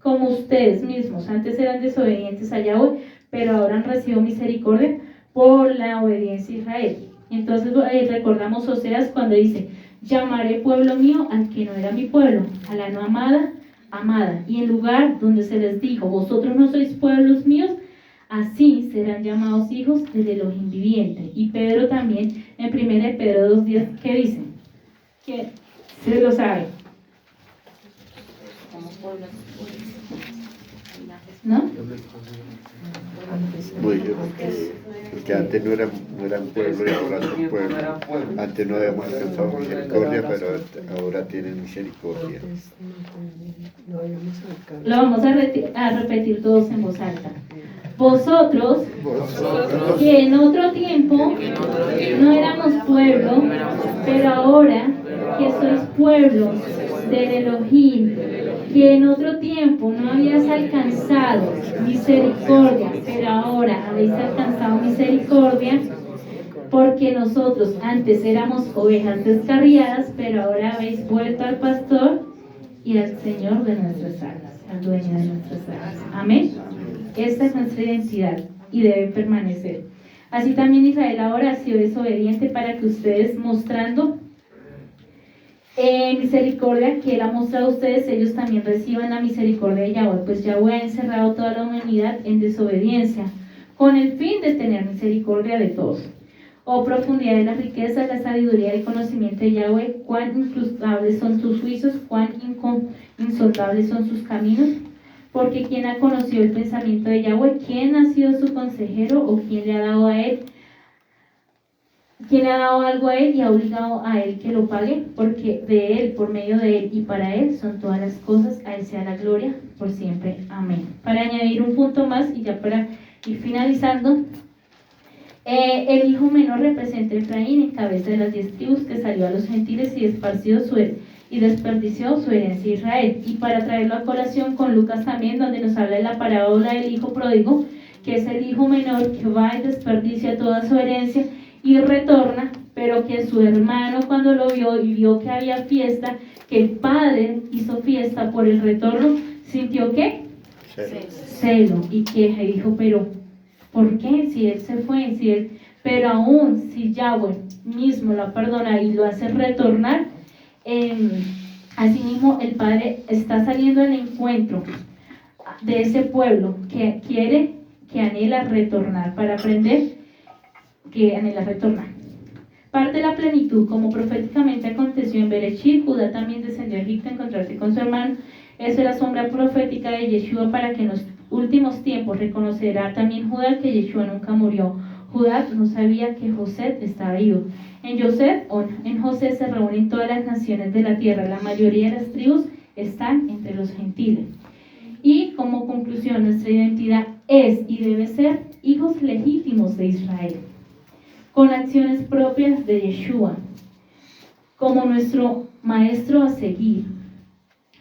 como ustedes mismos antes eran desobedientes a Yahweh, pero ahora han recibido misericordia por la obediencia a Israel. Entonces recordamos Oseas cuando dice: llamaré pueblo mío al que no era mi pueblo, a la no amada, amada. Y en lugar donde se les dijo, vosotros no sois pueblos míos, así serán llamados hijos del Elohim viviente. Y Pedro también, en 1 Pedro 2:10, ¿qué dice? Que se lo sabe. ¿No? Muy bien, porque antes no eran pueblo y ahora son pueblo. Antes no habíamos alcanzado misericordia, pero ahora tienen misericordia. Lo vamos a repetir todos en voz alta. Vosotros, que en otro tiempo no éramos pueblo, pero ahora que sois pueblo del Elohim, que en otro tiempo no habías alcanzado misericordia, pero ahora habéis alcanzado misericordia, porque nosotros antes éramos ovejas descarriadas, pero ahora habéis vuelto al pastor y al Señor de nuestras almas, al dueño de nuestras almas. Amén. Esta es nuestra identidad y debe permanecer. Así también Israel ahora ha sido desobediente para que ustedes, mostrando misericordia que Él ha mostrado a ustedes, ellos también reciban la misericordia de Yahweh, pues Yahweh ha encerrado toda la humanidad en desobediencia, con el fin de tener misericordia de todos. Oh profundidad de la riqueza, la sabiduría y el conocimiento de Yahweh, cuán incrustables son sus juicios, cuán insondables son sus caminos. Porque ¿quién ha conocido el pensamiento de Yahweh? ¿Quién ha sido su consejero? ¿O quién le ha dado a él? ¿Quién le ha dado algo a él y ha obligado a él que lo pague? Porque de él, por medio de él y para él son todas las cosas. A él sea la gloria por siempre. Amén. Para añadir un punto más y ya para ir finalizando, el hijo menor representa a Efraín, en cabeza de las 10 tribus, que salió a los gentiles y desperdició su herencia a Israel. Y para traerlo a colación con Lucas también, donde nos habla de la parábola del hijo pródigo, que es el hijo menor que va y desperdicia toda su herencia y retorna, pero que su hermano, cuando lo vio y vio que había fiesta, que el padre hizo fiesta por el retorno, sintió ¿qué? Celo. Y que dijo, pero ¿por qué? Si él se fue, pero aún si Yahweh mismo lo perdona y lo hace retornar, asimismo el Padre está saliendo al encuentro de ese pueblo que quiere que anhela retornar para aprender, que anhela retornar. Parte de la plenitud, como proféticamente aconteció en Bereshit, Judá también descendió a Egipto a encontrarse con su hermano. Eso es la sombra profética de Yeshua para que en los últimos tiempos reconocerá también Judá que Yeshua nunca murió. Judá no sabía que José estaba vivo. En José se reúnen todas las naciones de la tierra. La mayoría de las tribus están entre los gentiles. Y como conclusión, nuestra identidad es y debe ser hijos legítimos de Israel, con acciones propias de Yeshua, como nuestro maestro a seguir.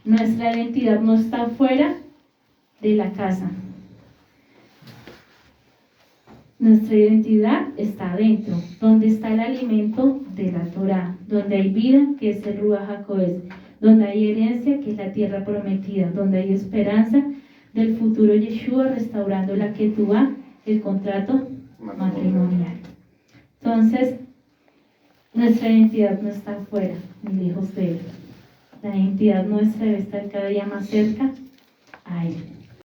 Nuestra identidad no está fuera de la casa. Nuestra identidad está adentro, donde está el alimento de la Torá, donde hay vida, que es el Ruach HaKodesh, donde hay herencia, que es la tierra prometida, donde hay esperanza del futuro Yeshua restaurando la Ketubá, el contrato matrimonial. Entonces, nuestra identidad no está afuera, ni lejos de Él. La identidad nuestra debe estar cada día más cerca a Él.